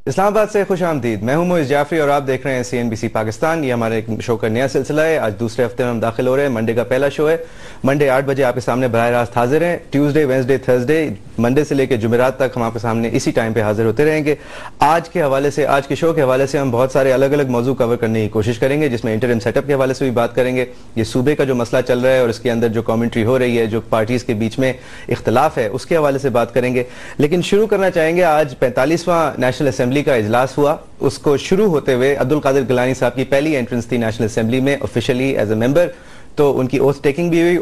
اسلام آباد سے خوش آمدید. میں ہوں موئز جعفری اور آپ دیکھ رہے ہیں CNBC پاکستان. یہ ہمارے ایک شو کا نیا سلسلہ ہے. آج دوسرے ہفتے میں ہم داخل ہو رہے ہیں. منڈے کا پہلا شو ہے. منڈے 8 بجے آپ کے سامنے براہ راست حاضر ہیں. ٹیوزڈے، وینسڈے، تھرسڈے، منڈے سے لے کے جمعرات تک ہم آپ کے سامنے اسی ٹائم پہ حاضر ہوتے رہیں گے. آج کے حوالے سے، آج کے شو کے حوالے سے ہم بہت سارے الگ الگ موضوع کور کرنے کی کوشش کریں گے، جس میں انٹرم سیٹ اپ کے حوالے سے بھی بات کریں گے. یہ صوبے کا جو مسئلہ چل رہا ہے اور اس کے اندر جو کامنٹری ہو رہی ہے، جو پارٹیز کے بیچ میں اختلاف ہے، اس کے حوالے سے بات کریں گے. لیکن شروع کرنا چاہیں گے، آج 45واں نیشنل اسمبلی کا اجلاس ہوا. اس کو شروع ہوتے ہوئے عبد القادر گیلانی صاحب کی پہلی انٹرنس تھی نیشنل اسمبلی میں آفیشلی ایز اے ممبر. تو ان کی اوتھ ٹیکنگ بھی ہوئی.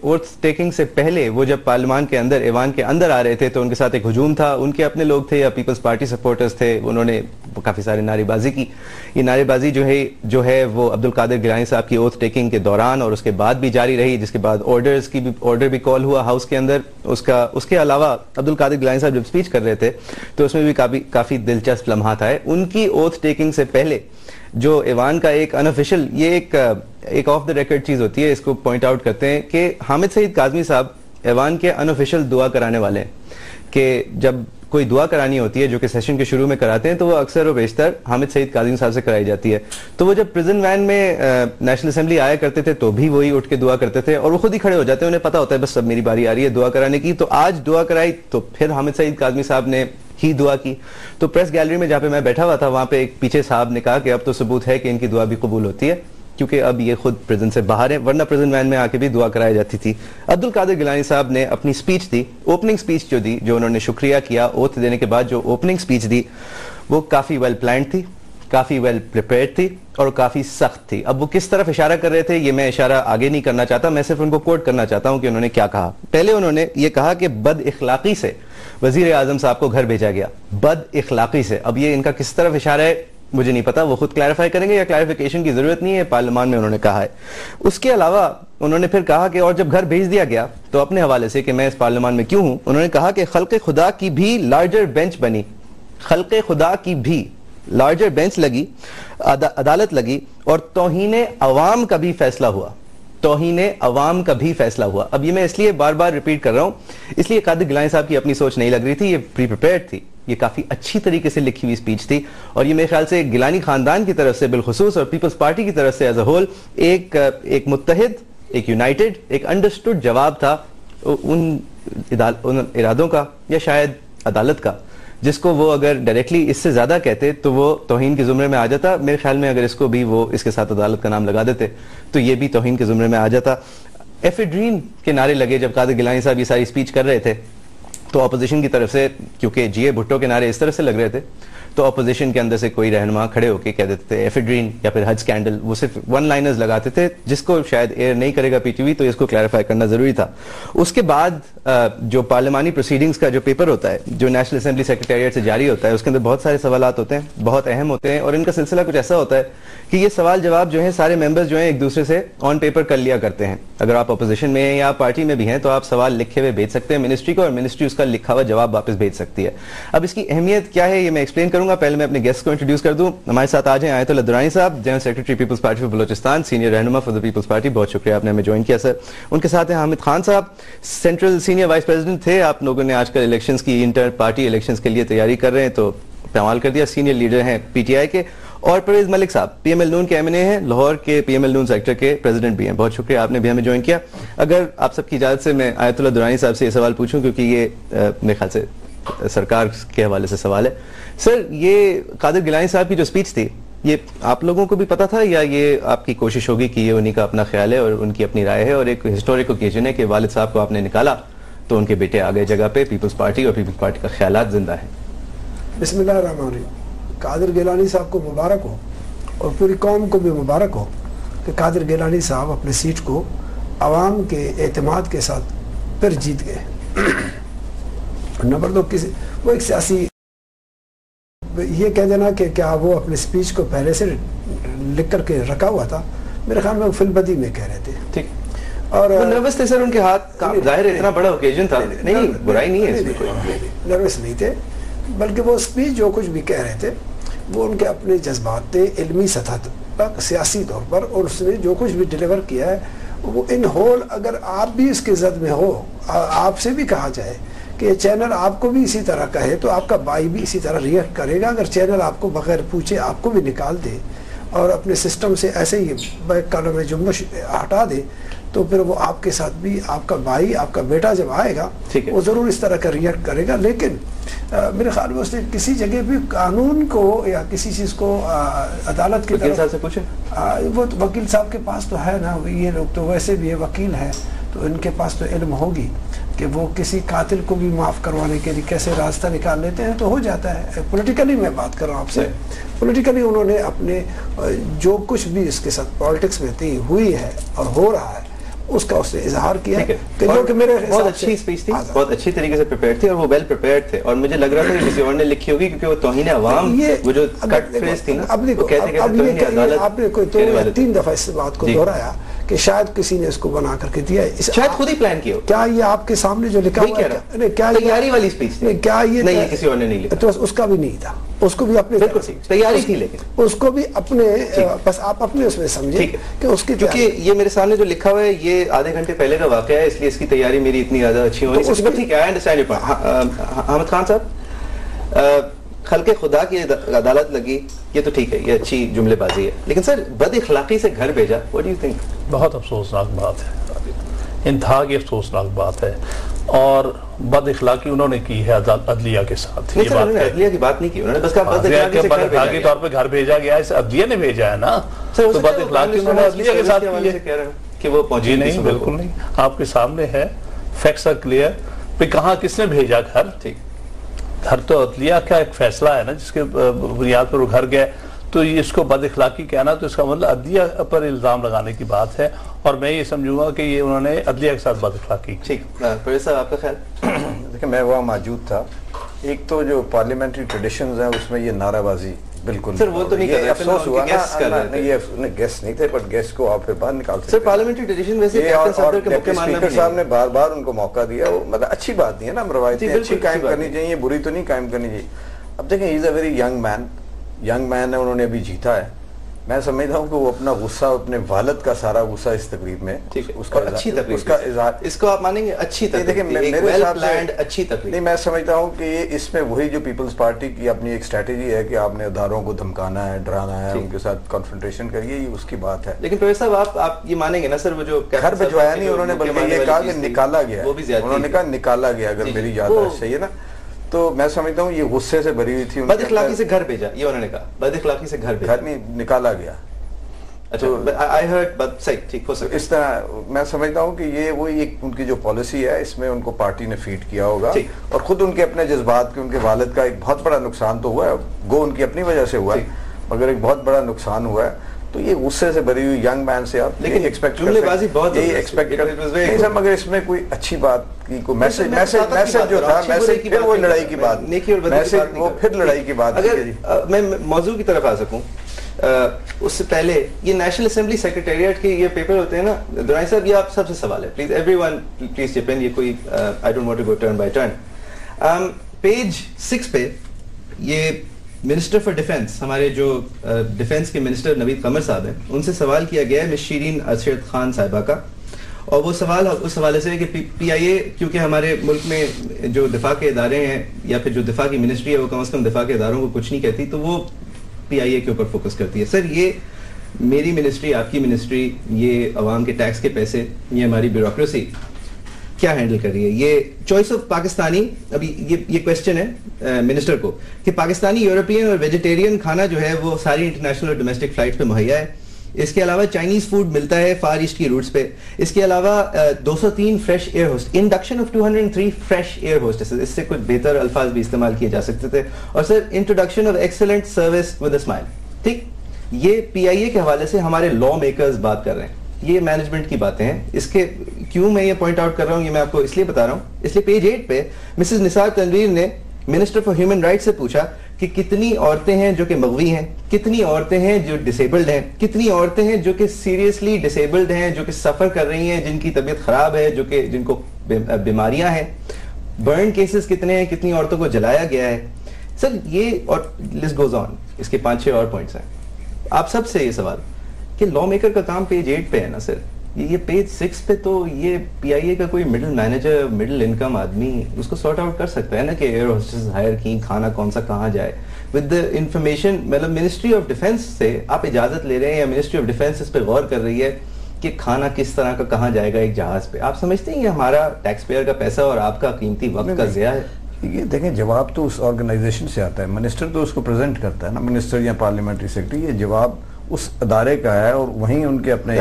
اوتھ ٹیکنگ سے پہلے وہ جب پارلیمان کے اندر، ایوان کے اندر آ رہے تھے، تو ان کے ساتھ ایک ہجوم تھا. ان کے اپنے لوگ تھے یا پیپلز پارٹی سپورٹرز تھے، انہوں نے کافی سارے نعرے بازی کی. یہ نعرے بازی جو ہے وہ عبد القادر گیلانی صاحب کی اوتھ ٹیکنگ کے دوران اور اس کے بعد بھی جاری رہی، جس کے بعد آرڈر بھی کال ہوا ہاؤس کے اندر. اس کے علاوہ عبد القادر گیلانی صاحب جب اسپیچ کر رہے تھے تو اس میں بھی کافی دلچسپ لمحات آئے. ان کی اوتھ ٹیکنگ سے پہلے جو ایوان کا ایک انافیشل، یہ ایک آف دا ریکارڈ چیز ہوتی ہے، اس کو پوائنٹ آؤٹ کرتے ہیں کہ حامد سعید کاظمی صاحب ایوان کے انافیشل دعا کرانے والے ہیں. کہ جب کوئی دعا کرانی ہوتی ہے جو کہ سیشن کے شروع میں کراتے ہیں تو وہ اکثر و بیشتر حامد سعید کاظمی صاحب سے کرائی جاتی ہے. تو وہ جب پریزن وین میں نیشنل اسمبلی آیا کرتے تھے تو بھی وہی اٹھ کے دعا کرتے تھے، اور وہ خود ہی کھڑے ہو جاتے ہیں. انہیں پتا ہوتا ہے بس اب میری باری آ رہی ہے دعا کرانے کی. تو آج دعا کرائی تو پھر حامد سعید کاظمی صاحب نے ہی دعا کی. تو پریس گیلری میں جہاں پہ میں بیٹھا ہوا تھا، وہاں پہ ایک پیچھے صاحب نے کہا کہ اب تو ثبوت ہے کہ ان کی دعا بھی قبول ہوتی ہے، کیونکہ اب یہ خود پریزن سے باہر ہیں، ورنہ پریزن وین میں آ کے بھی دعا کرائی جاتی تھی. عبد القادر گیلانی صاحب نے اپنی سپیچ دی، اوپننگ سپیچ جو دی، جو انہوں نے شکریہ کیا اوتھ دینے کے بعد، جو اوپننگ سپیچ دی وہ کافی ویل پلانڈ تھی، کافی ویل پریپیئرڈ تھی اور کافی سخت تھی. اب وہ کس طرف اشارہ کر رہے تھے یہ میں اشارہ آگے نہیں کرنا چاہتا، میں صرف ان کو کوٹ کرنا چاہتا ہوں کہ انہوں نے کیا کہا. پہلے انہوں نے یہ کہا کہ بد اخلاقی سے وزیر اعظم صاحب کو گھر بھیجا گیا. بد اخلاقی سے. اب یہ ان کا کس طرف اشارہ ہے مجھے نہیں پتا، وہ خود کلیریفائی کریں گے یا کلیریفیکیشن کی ضرورت نہیں ہے، پارلیمان میں انہوں نے کہا ہے. اس کے علاوہ انہوں نے پھر کہا کہ اور جب گھر بھیج دیا گیا تو اپنے حوالے سے کہ میں اس پارلیمان میں کیوں ہوں، انہوں نے کہا کہ خلق خدا کی بھی لارجر بینچ بنی، خلق خدا کی بھی لارجر بینچ لگی، عدالت لگی، اور توہین عوام کا بھی فیصلہ ہوا. توہین عوام کا بھی فیصلہ ہوا. اب یہ میں اس لیے بار بار ریپیٹ کر رہا ہوں، اس لیے قادر گیلانی صاحب کی اپنی سوچ نہیں لگ رہی تھی، یہ پری پریپیئرڈ تھی. یہ کافی اچھی طریقے سے لکھی ہوئی سپیچ تھی، اور یہ میرے خیال سے گیلانی خاندان کی طرف سے بالخصوص اور پیپلز پارٹی کی طرف سے ایز اے ہول ایک متحد، ایک یونائٹڈ، ایک انڈرسٹوڈ جواب تھا ان ارادوں کا یا شاید عدالت کا، جس کو وہ اگر ڈائریکٹلی اس سے زیادہ کہتے تو وہ توہین کے زمرے میں آ جاتا. میرے خیال میں اگر اس کو بھی وہ اس کے ساتھ عدالت کا نام لگا دیتے تو یہ بھی توہین کے زمرے میں آ جاتا. ایفیڈرین کے نعرے لگے جب قادر گیلانی صاحب یہ ساری سپیچ کر رہے تھے، تو اپوزیشن کی طرف سے، کیونکہ جی اے بھٹو کے نعرے اس طرح سے لگ رہے تھے، تو اپوزیشن کے اندر سے کوئی رہنما کھڑے ہو کے کہہ دیتے تھے ایفیڈرین یا پھر حج سکینڈل. وہ صرف ون لائنرز لگاتے تھے جس کو شاید ایئر نہیں کرے گا پی ٹی وی، تو اس کو کلیریفائی کرنا ضروری تھا. اس کے بعد جو پارلیمانی پروسیڈنگز کا جو پیپر ہوتا ہے، جو نیشنل اسمبلی سیکریٹریٹ سے جاری ہوتا ہے، اس کے اندر بہت سارے سوالات ہوتے ہیں، بہت اہم ہوتے ہیں، اور ان کا سلسلہ کچھ ایسا ہوتا ہے کہ یہ سوال جواب جو ہیں سارے ممبرز جو ہیں ایک دوسرے سے آن پیپر کر لیا کرتے ہیں. اگر آپ اپوزیشن میں ہیں یا آپ پارٹی میں بھی ہیں تو آپ سوال لکھے ہوئے بھیج سکتے ہیں منسٹری کو، اور منسٹری اس کا لکھا ہوا جواب واپس بھیج سکتی ہے. اب اس کی اہمیت کیا ہے یہ میں ایکسپلین کروں گا. پہلے میں اپنے گیسٹ کو انٹروڈیوس کر دوں. ہمارے ساتھ آج ہیں آیت اللہ درانی صاحب، general secretary Peoples Party for Balochistan, senior رہنما فار دی پیپلز پارٹی. بہت شکریہ آپ نے ہمیں جوائن کیا سر. ان کے ساتھ ہیں حامد خان صاحب، سینٹرل سینئر وائس پریزیڈنٹ تھے. آپ لوگوں نے آج کل الیکشنز کی، انٹر پارٹی الیکشنز کے لیے تیاری کر رہے ہیں تو استعمال کر دیا. سینئر لیڈر ہیں پی ٹی آئی کے. اور پرویز ملک صاحب پی ایم ایل نون کے ایم این اے ہیں، لاہور کے پی ایم ایل نون سیکٹر کے پریزیڈنٹ بھی ہیں. بہت شکریہ آپ نے بھی ہمیں جوائن کیا. اگر آپ سب کی اجازت سے میں آیت اللہ درانی صاحب سے یہ سوال پوچھوں، کیونکہ یہ میرے خیال سے سرکار کے حوالے سے سوال ہے. سر، یہ قادر گیلانی صاحب کی جو سپیچ تھی، یہ آپ لوگوں کو بھی پتا تھا یا یہ آپ کی کوشش ہوگی کہ یہ انہی کا اپنا خیال ہے اور ان کی اپنی رائے ہے، اور ایک ہسٹورک اوکیزن ہے کہ والد صاحب کو آپ نے نکالا تو ان کے بیٹے آ گئے جگہ پہ، پیپلز پارٹی، اور پیپلز پارٹی کا خیالات زندہ ہیں؟ بسم اللہ الرحمن الرحیم. قادر گیلانی صاحب کو مبارک ہو، اور پوری قوم کو بھی مبارک ہو کہ قادر گیلانی صاحب اپنے سیٹ کو عوام کے اعتماد کے ساتھ پھر جیت گئے. نمبر 2، وہ ایک سیاسی یہ کہہ دینا کہ کیا وہ اپنے سپیچ کو پہلے سے لکھ کر کے رکھا ہوا تھا، میرے خیال میں وہ فی البدی میں کہہ رہے تھے. ٹھیک. اور نروس تھے سر، ان کے ہاتھ کام ظاہر اتنا بڑا اوکیزن تھا. نہیں، برائی نہیں ہے اس میں کوئی. نروس نہیں تھے، بلکہ وہ سپیچ جو کچھ بھی کہہ رہے تھے وہ ان کے اپنے جذبات تھے، علمی سطح پر، سیاسی طور پر، اور اس نے جو کچھ بھی ڈیلیور کیا ہے وہ ان ہول. اگر آپ بھی اس کے زد میں ہو، آپ سے بھی کہا جائے کہ کہ چینل آپ کو بھی اسی طرح کہے تو آپ کا بھائی بھی اسی طرح ریئیکٹ کرے گا. اگر چینل آپ کو بغیر پوچھے آپ کو بھی نکال دے اور اپنے سسٹم سے ایسے ہی بیک کالم میں جنبش ہٹا دے تو پھر وہ آپ کے ساتھ بھی آپ کا بھائی آپ کا بیٹا جب آئے گا وہ ضرور اس طرح کا ریئیکٹ کرے گا. لیکن میرے خیال میں اس نے کسی جگہ بھی قانون کو یا کسی چیز کو عدالت کی طرف سے پوچھیں. وہ وکیل صاحب کے پاس تو ہے نا, یہ لوگ تو ویسے بھی وکیل ہیں تو ان کے پاس تو علم ہوگی کہ وہ کسی قاتل کو بھی معاف کروانے کے لیے کیسے راستہ نکال لیتے ہیں. تو ہو جاتا ہے. پولیٹیکلی میں بات کر رہا ہوں آپ سے, پولیٹیکلی انہوں نے اپنے جو کچھ بھی اس کے ساتھ پالیٹکس میں تھی ہوئی ہے اور ہو رہا ہے اس کا اس نے اظہار کیا کہ جو کہ میرے بہت اچھی اسپیچ تھی, بہت اچھی طریقے سے پریپیئر تھی اور وہ ویل پریپیئرڈ تھے اور مجھے لگ رہا تھا کہ کسی اور نے لکھی ہوگی کیونکہ وہ توہین عوام وہ جو کٹ فریز تھی نا. اب دیکھو آپ نے کوئی 2 یا 3 دفعہ اس بات کو دہرایا کہ شاید کسی نے اس کو بنا کر کے دیا, شاید خود ہی پلان کیا. کیا یہ آپ کے سامنے جو لکھا ہوا ہے تیاری والی اسپیچ تھی؟ کیا یہ نہیں, کسی اور نے نہیں لکھا. تو اس کا بھی نہیں تھا, اس کو بھی اپنے تیاری تھی لیکن اس کو بھی اپنے بس آپ اپنے اس میں سمجھے کہ اس کی, کیونکہ یہ میرے سامنے جو لکھا ہوا ہے یہ آدھے گھنٹے پہلے کا واقعہ ہے اس لیے اس کی تیاری میری اتنی زیادہ اچھی ہو نہیں. ٹھیک ہے, I understand your point. Hamid Khan صاحب, خلق خدا کی عدالت لگی یہ تو ٹھیک ہے, یہ اچھی جملے بازی ہے, لیکن سر بد اخلاقی سے گھر بھیجا, what do you think؟ بہت افسوسناک بات ہے, انتہا کی افسوسناک بات ہے. اور بد اخلاقی انہوں نے کی ہے عدلیہ کے ساتھ. نہیں سر, انہوں نے عدلیہ کی بات نہیں کی, انہوں نے بس کہا بد اخلاقی طور پہ گھر بھیجا گیا, اس عدلیہ نے بھیجا ہے نا, تو بد اخلاقی انہوں نے عدلیہ کے ساتھ کی ہے کہ وہ پہنچی نہیں. بالکل نہیں, آپ کے سامنے ہے, فیکٹس آر کلیئر. پہ کہاں کس نے بھیجا گھر؟ ٹھیک, گھر تو عدلیہ کا ایک فیصلہ ہے نا جس کے بنیاد پر وہ گھر گئے. تو اس کو بد اخلاقی کہنا تو اس کا مطلب عدلیہ پر الزام لگانے کی بات ہے, اور میں یہ سمجھوں گا کہ یہ انہوں نے عدلیہ کے ساتھ بد اخلاقی. ٹھیک, پروفیسر صاحب آپ کا خیال؟ دیکھیں میں وہاں موجود تھا. ایک تو جو پارلیمنٹری ٹریڈیشنز ہیں اس میں یہ نعرہ بازی بالکل سر وہ تو نہیں کر رہے, افسوس ہوا نا, یہ گیسٹ نہیں تھے بٹ گیسٹ کو آپ پھر باہر نکال سکتے. سر پارلیمنٹری ٹریڈیشن ویسے اسپیکر صاحب نے بار بار ان کو موقع دیا, وہ مطلب اچھی بات نہیں ہے نا, روایتیں اچھی قائم کرنی چاہیے, بری تو نہیں قائم کرنی چاہیے. اب دیکھیں ہی از اے ویری ینگ مین ہے, انہوں نے ابھی جیتا ہے. میں سمجھتا ہوں کہ وہ اپنا غصہ, اپنے والد کا سارا غصہ اس تقریب میں, اس کا اظہار, اس کو آپ مانیں گے اچھی تقریب. دیکھیں میرے حساب سے اچھی تقریب نہیں, میں سمجھتا ہوں کہ یہ اس میں وہی جو پیپلز پارٹی کی اپنی ایک اسٹریٹجی ہے کہ آپ نے اداروں کو دھمکانا ہے, ڈرانا ہے, ان کے ساتھ کنفرنٹیشن کریے, یہ اس کی بات ہے. لیکن پروفیسر صاحب آپ یہ مانیں گے نا سر, وہ جو گھر بھجوایا نہیں انہوں نے, بلکہ یہ کہا کہ نکالا گیا, انہوں نے کہا نکالا گیا, اگر میری یاد صحیح ہے نا. تو میں سمجھتا ہوں یہ غصے سے بھری ہوئی تھی. بد اخلاقی سے گھر بھیجا, یہ انہوں نے کہا بد اخلاقی سے گھر بھیجا, گھر نہیں نکالا گیا. اس طرح میں سمجھتا ہوں کہ یہ وہی ایک ان کی جو پالیسی ہے, اس میں ان کو پارٹی نے فیڈ کیا ہوگا, اور خود ان کے اپنے جذبات کے, ان کے والد کا ایک بہت بڑا نقصان تو ہوا ہے, گو ان کی اپنی وجہ سے ہوا ہے, مگر ایک بہت بڑا نقصان ہوا ہے. تو یہ غصے سے بھری ہوئی ینگ مین سے آپ لیکن ایکسپیکٹ جملے بازی بہت ایکسپیکٹ کرتے ہیں, مگر اس میں کوئی اچھی بات کی کوئی میسج جو تھا, میسج پھر وہ لڑائی کی بات, میسج وہ پھر لڑائی کی بات. اگر میں موضوع کی طرف آ سکوں, اس سے پہلے یہ نیشنل اسمبلی سیکریٹریٹ کے یہ پیپر ہوتے ہیں نا, دورانی صاحب یہ آپ سب سے سوال ہے, پلیز ایوری ون پلیز چپ ان, یہ کوئی I don't want to go turn by turn. Page 6 پہ یہ منسٹر فار ڈیفنس, ہمارے جو ڈیفنس کے منسٹر نوید قمر صاحب ہیں, ان سے سوال کیا گیا ہے مس شیرین ارشد خان صاحبہ کا, اور وہ سوال اس حوالے سے ہے کہ پی آئی اے کیونکہ ہمارے ملک میں جو دفاع کے ادارے ہیں یا پھر جو دفاع کی منسٹری ہے وہ کم از کم دفاع کے اداروں کو کچھ نہیں کہتی, تو وہ پی آئی اے کے اوپر فوکس کرتی ہے. سر یہ میری منسٹری, آپ کی منسٹری, یہ عوام کے ٹیکس کے پیسے, یہ ہماری بیوروکریسی کیا ہینڈل کر رہی ہے؟ یہ چوائس آف پاکستانی, ابھی یہ کویسچن ہے منسٹر کو کہ پاکستانی, یورپین اور ویجیٹیرین کھانا جو ہے وہ ساری انٹرنیشنل اور ڈومیسٹک فلائٹس پہ مہیا ہے. اس کے علاوہ چائنیز فوڈ ملتا ہے فار ایسٹ کی روٹس پہ. اس کے علاوہ 203 fresh air host, induction of 203 fresh air hostesses, اس سے کچھ بہتر الفاظ بھی استعمال کیے جا سکتے تھے. اور sir introduction of excellent service with a smile. ٹھیک, یہ پی آئی اے کے حوالے سے ہمارے لا میکرز بات کر رہے ہیں, یہ مینجمنٹ کی باتیں ہیں. اس کے کیوں میں یہ پوائنٹ آؤٹ کر رہا ہوں, یہ میں آپ کو اس لیے بتا رہا ہوں, اس لیے پیج 8 پہ مسز نثار تنویر نے منسٹر فار ہیومن رائٹس سے پوچھا کہ کتنی عورتیں ہیں جو کہ مغوی ہیں, کتنی عورتیں ہیں جو ڈسیبلڈ ہیں, کتنی عورتیں ہیں جو کہ سیریسلی ڈسیبلڈ ہیں, جو کہ سفر کر رہی ہیں, جن کی طبیعت خراب ہے, جو کہ جن کو بیماریاں ہیں, برن کیسز کتنے ہیں, کتنی عورتوں کو جلایا گیا ہے. سر یہ اور لسٹ گوز آن, اس کے 5-6 اور پوائنٹس ہیں. آپ سب سے یہ سوال کہ لا میکر کا کام پیج 8 پہ ہے نا سر, یہ پیج 6 پہ تو یہ پی آئی اے کا کوئی مڈل مینیجر مڈل انکم آدمی اس کو سارٹ آؤٹ کر سکتا ہے نا کہ ایئر ہوسٹس ہائر کی, کھانا کون سا کہاں جائے ود دا انفارمیشن. مطلب منسٹری آف ڈیفینس سے آپ اجازت لے رہے ہیں یا منسٹری آف ڈیفینس اس پہ غور کر رہی ہے کہ کھانا کس طرح کا کہاں جائے گا ایک جہاز پہ. آپ سمجھتے ہیں یہ ہمارا ٹیکس پیئر کا پیسہ اور آپ کا قیمتی وقت کا ضیاع ہے؟ یہ دیکھیں جواب تو اس آرگنائزیشن سے آتا ہے, منسٹر تو اس کو پریزنٹ کرتا ہے نا, منسٹر یا پارلیمنٹری سیکرٹری. یہ جواب اس ادارے کا ہے اور وہیں ان کے اپنے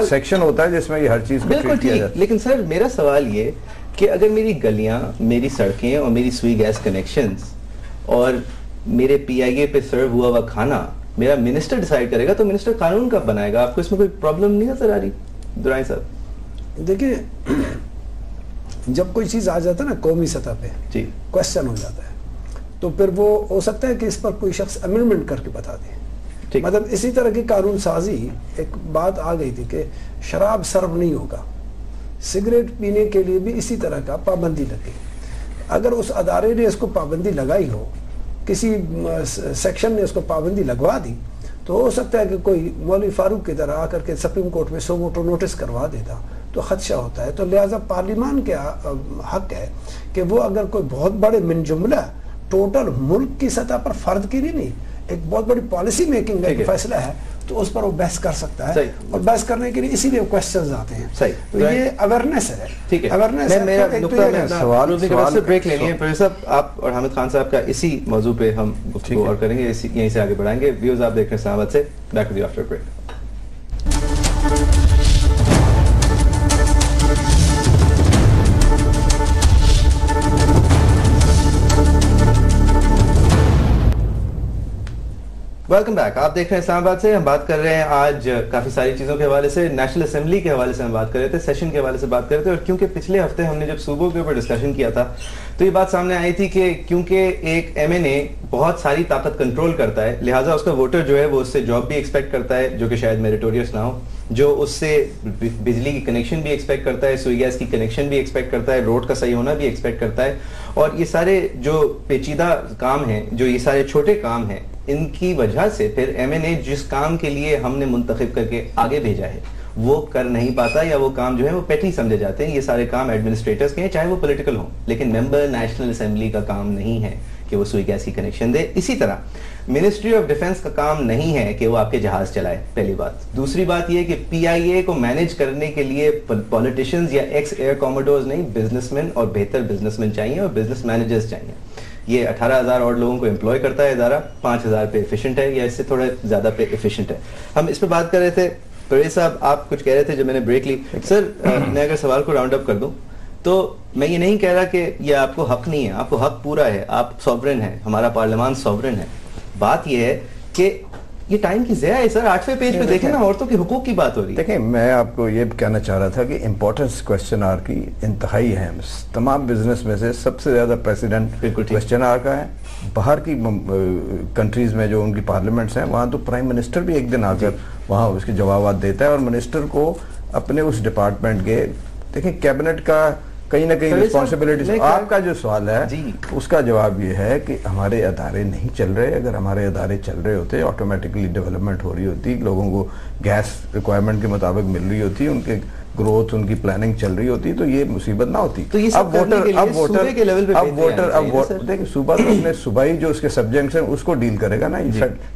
سیکشن ہوتا ہے جس میں یہ ہر چیز کو بالکل ٹھیک. لیکن سر میرا سوال یہ کہ اگر میری گلیاں, میری سڑکیں اور میری سوئی گیس کنیکشنز اور میرے پی آئی اے پہ سرو ہوا ہوا کھانا میرا منسٹر ڈیسائیڈ کرے گا تو منسٹر قانون کب بنائے گا؟ آپ کو اس میں کوئی پرابلم نہیں نظر آ رہی درائیں صاحب؟ دیکھیے جب کوئی چیز آ جاتا ہے نا قومی سطح پہ جی کوشچن ہو جاتا ہے تو پھر وہ ہو سکتا ہے کہ اس پر کوئی شخص امینڈمنٹ کر کے بتا دے. مطلب اسی طرح کی قانون سازی ایک بات آ گئی تھی کہ شراب سرو نہیں ہوگا, سگریٹ پینے کے لیے بھی اسی طرح کا پابندی لگی. اگر اس ادارے نے اس کو پابندی لگائی ہو, کسی سیکشن نے اس کو پابندی لگوا دی, تو ہو سکتا ہے کہ کوئی مولوی فاروق کی طرح آ کر کے سپریم کورٹ میں سو موٹو نوٹس کروا دیتا تو خدشہ ہوتا ہے. تو لہٰذا پارلیمان کے حق ہے کہ وہ اگر کوئی بہت بڑے من جملہ ٹوٹل ملک کی سطح پر فرد کی نہیں, ایک بہت بڑی پالیسی میکنگ کا فیصلہ ہے تو اس پر وہ بحث کر سکتا ہے. اور بحث کرنے کے لیے اسی لیے کوشچنز آتے ہیں. تو یہ اویئرنیس ہے. ٹھیک ہے, میرا سوال بریک لے لیے پھر صاحب آپ اور حامد خان صاحب کا اسی موضوع پہ ہم گفتگو اور کریں گے, یہیں سے آگے بڑھائیں گے. ویوز آپ دیکھ رہے ہیں اسلام آباد سے, back to the after break. Welcome back. آپ دیکھ رہے ہیں اسلام آباد سے. ہم بات کر رہے ہیں آج کافی ساری چیزوں کے حوالے سے, نیشنل اسمبلی کے حوالے سے ہم بات کر رہے تھے, سیشن کے حوالے سے بات کر رہے تھے. اور کیونکہ پچھلے ہفتے ہم نے جب صوبوں کے اوپر ڈسکشن کیا تھا تو یہ بات سامنے آئی تھی کہ کیونکہ ایک ایم این اے بہت ساری طاقت کنٹرول کرتا ہے, لہٰذا اس کا ووٹر جو ہے وہ اس سے جاب بھی ایکسپیکٹ کرتا ہے جو کہ شاید میریٹوریس نہ ہو, جو اس سے بجلی کی کنیکشن بھی ایکسپیکٹ کرتا ہے, سوئی گیس کی کنیکشن بھی ایکسپیکٹ کرتا ہے, روڈ کا صحیح ہونا بھی ایکسپیکٹ کرتا ہے. اور یہ سارے جو پیچیدہ کام ہیں, جو یہ سارے چھوٹے کام ہیں, ان کی وجہ سے پھر ایم این اے جس کام کے لیے ہم نے منتخب کر کے آگے بھیجا ہے وہ کر نہیں پاتا, یا وہ کام جو ہے وہ پیٹی سمجھے جاتے ہیں. یہ سارے کام ایڈمنسٹریٹرز کے ہیں چاہے وہ پولیٹیکل ہوں, لیکن ممبر نیشنل اسمبلی کا کام نہیں ہے کہ وہ سوئی گیس کی کنیکشن دے. اسی طرح منسٹری آف ڈیفینس کا کام نہیں ہے کہ وہ آپ کے جہاز چلائے, پہلی بات. دوسری بات یہ کہ پی آئی اے کو مینیج کرنے کے لیے پولیٹیشینز یا ایکس ایئر کاموڈورز نہیں, بزنس مین اور بہتر بزنس مین چاہیے اور بزنس مینیجرز چاہیے. یہ 18,000 اور لوگوں کو امپلوائے کرتا ہے ادارہ, 5,000 پہ ایفیشینٹ ہے یا اس سے تھوڑا زیادہ پہ ایفیشینٹ ہے. ہم اس پہ بات کر رہے تھے. پرویز صاحب آپ کچھ کہہ رہے تھے جب میں نے بریک لی. سر میں اگر سوال کو راؤنڈ اپ کر دوں تو میں یہ نہیں کہہ رہا کہ یہ آپ کو حق نہیں ہے, آپ کو حق پورا ہے, آپ سوورن ہیں, ہمارا پارلیمان سوورن ہے. بات یہ ہے کہ یہ ٹائم کی ضیاع ہے. سر 8ویں پیج پہ دیکھیں نا, عورتوں کے حقوق کی بات ہو رہی ہے. دیکھیں میں آپ کو یہ کہنا چاہ رہا تھا کہ امپورٹنس کوسچن آر کی انتہائی اہم, تمام بزنس میں سے سب سے زیادہ پریسیڈنٹ کوسچن آر کا ہے. باہر کی کنٹریز میں جو ان کی پارلیمنٹس ہیں وہاں تو پرائم منسٹر بھی ایک دن آ کر وہاں اس کے جوابات دیتا ہے, اور منسٹر کو اپنے اس ڈپارٹمنٹ کے دیکھیں کیبنٹ کا کہیں نہ کہیں رسپانسبلٹیز. آپ کا جو سوال ہے اس کا جواب یہ ہے کہ ہمارے ادارے نہیں چل رہے. اگر ہمارے ادارے چل رہے ہوتے, آٹومیٹکلی ڈیولپمنٹ ہو رہی ہوتی, لوگوں کو گیس ریکوائرمنٹ کے مطابق مل رہی ہوتی, ان کے گروتھ ان کی پلاننگ چل رہی ہوتی, تو یہ مصیبت نہ ہوتی. اب ووٹر دیکھیں صوبہ تو اپنے صوبائی جو اس کے سبجیکٹس ہیں اس کو ڈیل کرے گا نا.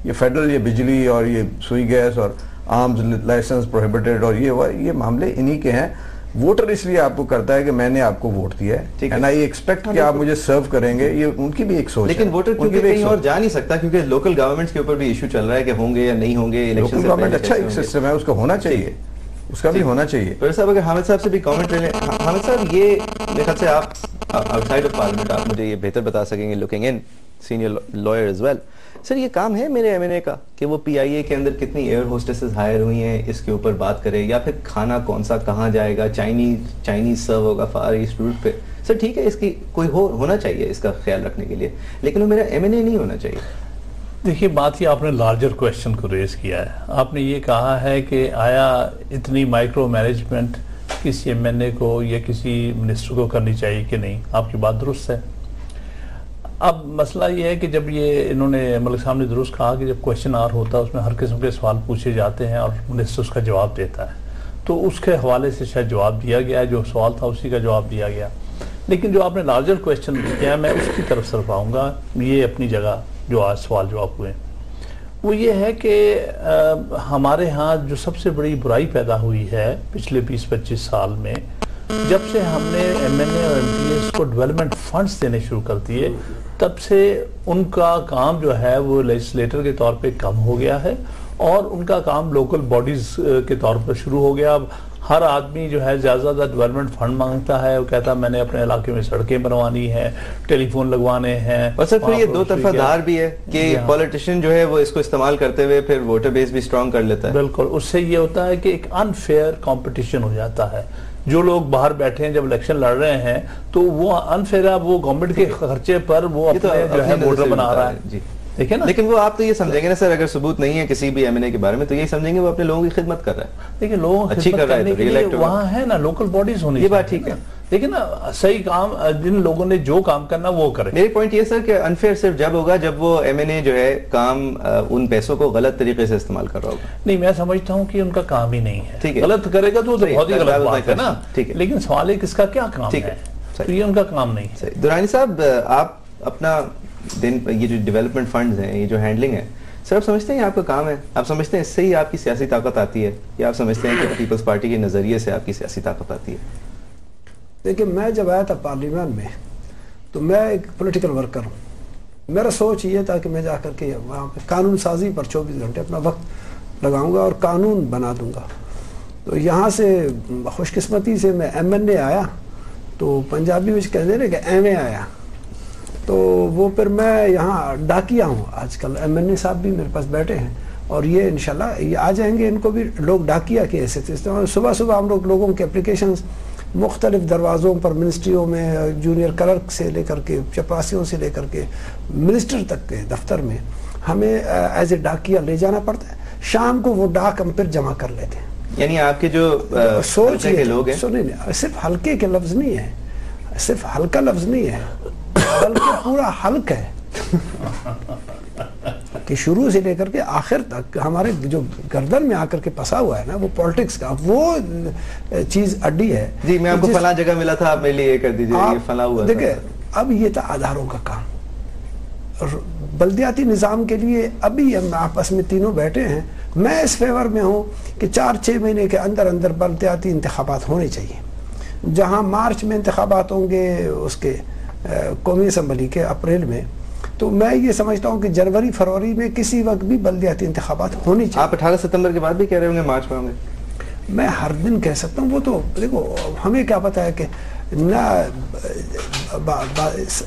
یہ فیڈرل, یہ بجلی اور یہ سوئی گیس اور آرمز لائسنس پروہیبٹڈ اور یہ معاملے انہی کے ہیں. ووٹر اس لیے آپ کو کرتا ہے کہ میں نے آپ کو ووٹ دیا ہے اینڈ آئی ایکسپیکٹ کہ آپ مجھے سرو کریں گے, یہ ان کی بھی ایک سوچ ہے. لیکن ووٹر کیونکہ کہیں اور جا نہیں سکتا کیونکہ لوکل گورنمنٹس کے اوپر بھی ایشو چل رہا ہے کہ ہوں گے یا نہیں ہوں گے. لوکل گورنمنٹ اچھا ایک سسٹم ہے, اس کا ہونا چاہیے, اس کا بھی ہونا چاہیے. پروفیسر صاحب اگر حامد صاحب سے بھی کامنٹ لے لیں. حامد صاحب یہ میرے خیال سے آپ آؤٹ سائڈ آف پارلیمنٹ آپ مجھے یہ بہتر بتا سکیں گے, looking in senior lawyer as well. Sir یہ کام ہے میرے ایم این اے کا کہ وہ پی آئی اے کے اندر کتنی ایئر ہوسٹسز ہائر ہوئی ہیں اس کے اوپر بات کرے, یا پھر کھانا کون سا کہاں جائے گا, چائنیز سرو ہوگا فار ایسٹ روٹ پہ. سر ٹھیک ہے اس کی کوئی ہونا چاہیے اس کا خیال رکھنے کے لیے, لیکن وہ میرا ایم این اے نہیں ہونا چاہیے. دیکھیے بات یہ آپ نے لارجر کویشچن کو ریز کیا ہے. آپ نے یہ کہا ہے کہ آیا اتنی مائکرو مینجمنٹ کسی ایم این اے کو یا کسی منسٹر کو کرنی چاہیے کہ نہیں. آپ کی بات درست ہے. اب مسئلہ یہ ہے کہ جب یہ انہوں نے ملک صاحب نے درست کہا کہ جب کویشچن آر ہوتا ہے اس میں ہر قسم کے سوال پوچھے جاتے ہیں اور منسٹر اس کا جواب دیتا ہے. تو اس کے حوالے سے شاید جواب دیا گیا، جو سوال تھا اسی کا جواب دیا گیا. لیکن جو آپ نے لارجر کویشچن کیا میں اس کی طرف صرف آؤں گا. یہ اپنی جگہ جو آج سوال جواب ہوئے وہ یہ ہے کہ ہمارے ہاں جو سب سے بڑی برائی پیدا ہوئی ہے پچھلے 20-25 سال میں، جب سے ہم نے ایم این اے اور ایم پی ایس کو ڈیولپمنٹ فنڈز دینے شروع کر دیے، تب سے ان کا کام جو ہے وہ لیجسلیٹر کے طور پہ کم ہو گیا ہے اور ان کا کام لوکل باڈیز کے طور پر شروع ہو گیا. اب ہر آدمی جو ہے زیادہ زیادہ ڈیولپمنٹ فنڈ مانگتا ہے، وہ کہتا ہے میں نے اپنے علاقے میں سڑکیں بنوانی ہیں، ٹیلی فون لگوانے ہیں. اور سر پھر یہ دو طرفہ دار بھی ہے کہ پولیٹیشین جو ہے وہ اس کو استعمال کرتے ہوئے پھر ووٹر بیس بھی اسٹرانگ کر لیتا ہے. بالکل، اس سے یہ ہوتا ہے کہ ایک انفیئر کمپٹیشن ہو جاتا ہے. جو لوگ باہر بیٹھے ہیں جب الیکشن لڑ رہے ہیں تو وہ انفیئر ہے، وہ گورنمنٹ کے خرچے پر وہ اپنے جو ہے ووٹر بنا رہا ہے. دیکھیں نا، لیکن وہ آپ تو یہ سمجھیں گے نا سر، اگر ثبوت نہیں ہے کسی بھی ایم این اے کے بارے میں تو یہ سمجھیں گے وہ اپنے لوگوں کی خدمت کر رہا ہے. لیکن لوگوں کی خدمت کرنے کے لیے وہاں ہے نا لوکل باڈیز ہونی. یہ بات ٹھیک ہے، لیکن نا صحیح کام جن لوگوں نے جو کام کرنا وہ کرے. میری پوائنٹ یہ سر کہ انفیئر صرف جب ہوگا جب وہ ایم این اے جو ہے کام ان پیسوں کو غلط طریقے سے استعمال کر رہا ہوگا. نہیں، میں سمجھتا ہوں کہ ان کا کام ہی نہیں ہے. غلط کرے گا تو بہت ہی غلط بات ہے نا. لیکن سوال ہے کس کا کیا کام ہے، تو یہ ان کا کام نہیں ہے. درانی صاحب، آپ اپنا دن یہ جو ڈیولپمنٹ فنڈز ہیں، یہ جو ہینڈلنگ ہے، سر آپ سمجھتے ہیں یہ آپ کا کام ہے؟ آپ سمجھتے ہیں اس سے ہی آپ کی سیاسی طاقت آتی ہے، یا آپ سمجھتے ہیں کہ پیپلز پارٹی کے نظریے سے آپ کی سیاسی طاقت آتی ہے؟ دیکھیں، میں جب آیا تھا پارلیمان میں تو میں ایک پولیٹیکل ورکر ہوں. میرا سوچ یہ تھا کہ میں جا کر کے وہاں پہ قانون سازی پر 24 گھنٹے اپنا وقت لگاؤں گا اور قانون بنا دوں گا. تو یہاں سے خوش قسمتی سے میں ایم این اے آیا تو پنجابی میں کہتے ہیں کہ ایم اے آیا، تو وہ پھر میں یہاں ڈاکیا ہوں. آج کل ایم این اے صاحب بھی میرے پاس بیٹھے ہیں اور یہ انشاءاللہ یہ آ جائیں گے. ان کو بھی لوگ ڈاکیا کے حیثیت سے استعمال. صبح صبح ہم لوگوں کے اپلیکیشنز مختلف دروازوں پر، منسٹریوں میں، جونیئر کلرک سے لے کر کے چپراسیوں سے لے کر کے منسٹر تک کے دفتر میں ہمیں ایز اے ڈاکیا لے جانا پڑتا ہے. شام کو وہ ڈاک ہم پھر جمع کر لیتے ہیں. یعنی آپ کے جو سوچ کے لوگ ہیں، نہیں، صرف ہلکے کے لفظ نہیں ہے، صرف ہلکا لفظ نہیں ہے، بلکہ پورا حلق ہے کہ شروع سے لے کر کے آخر تک ہمارے جو گردن میں آ کر کے پسا ہوا ہے نا وہ پالیٹکس کا وہ چیز اڈی ہے. جی میں آپ کو فلاں جگہ ملا تھا، آپ میرے لیے یہ کر دیجیے، یہ فلاں ہوا. دیکھیں، اب یہ تھا اداروں کا کام. بلدیاتی نظام کے لیے ابھی ہم آپس میں تینوں بیٹھے ہیں. میں اس فیور میں ہوں کہ 4-6 مہینے کے اندر اندر بلدیاتی انتخابات ہونے چاہیے. جہاں مارچ میں انتخابات ہوں گے اس کے قومی اسمبلی کے اپریل میں، تو میں یہ سمجھتا ہوں کہ جنوری فروری میں کسی وقت بھی بلدیاتی انتخابات ہونی چاہیے. آپ 18 ستمبر کے بعد بھی کہہ رہے ہوں گے مارچ میں ہوں گے؟ میں ہر دن کہہ سکتا ہوں. وہ تو دیکھو ہمیں کیا پتا ہے کہ نہ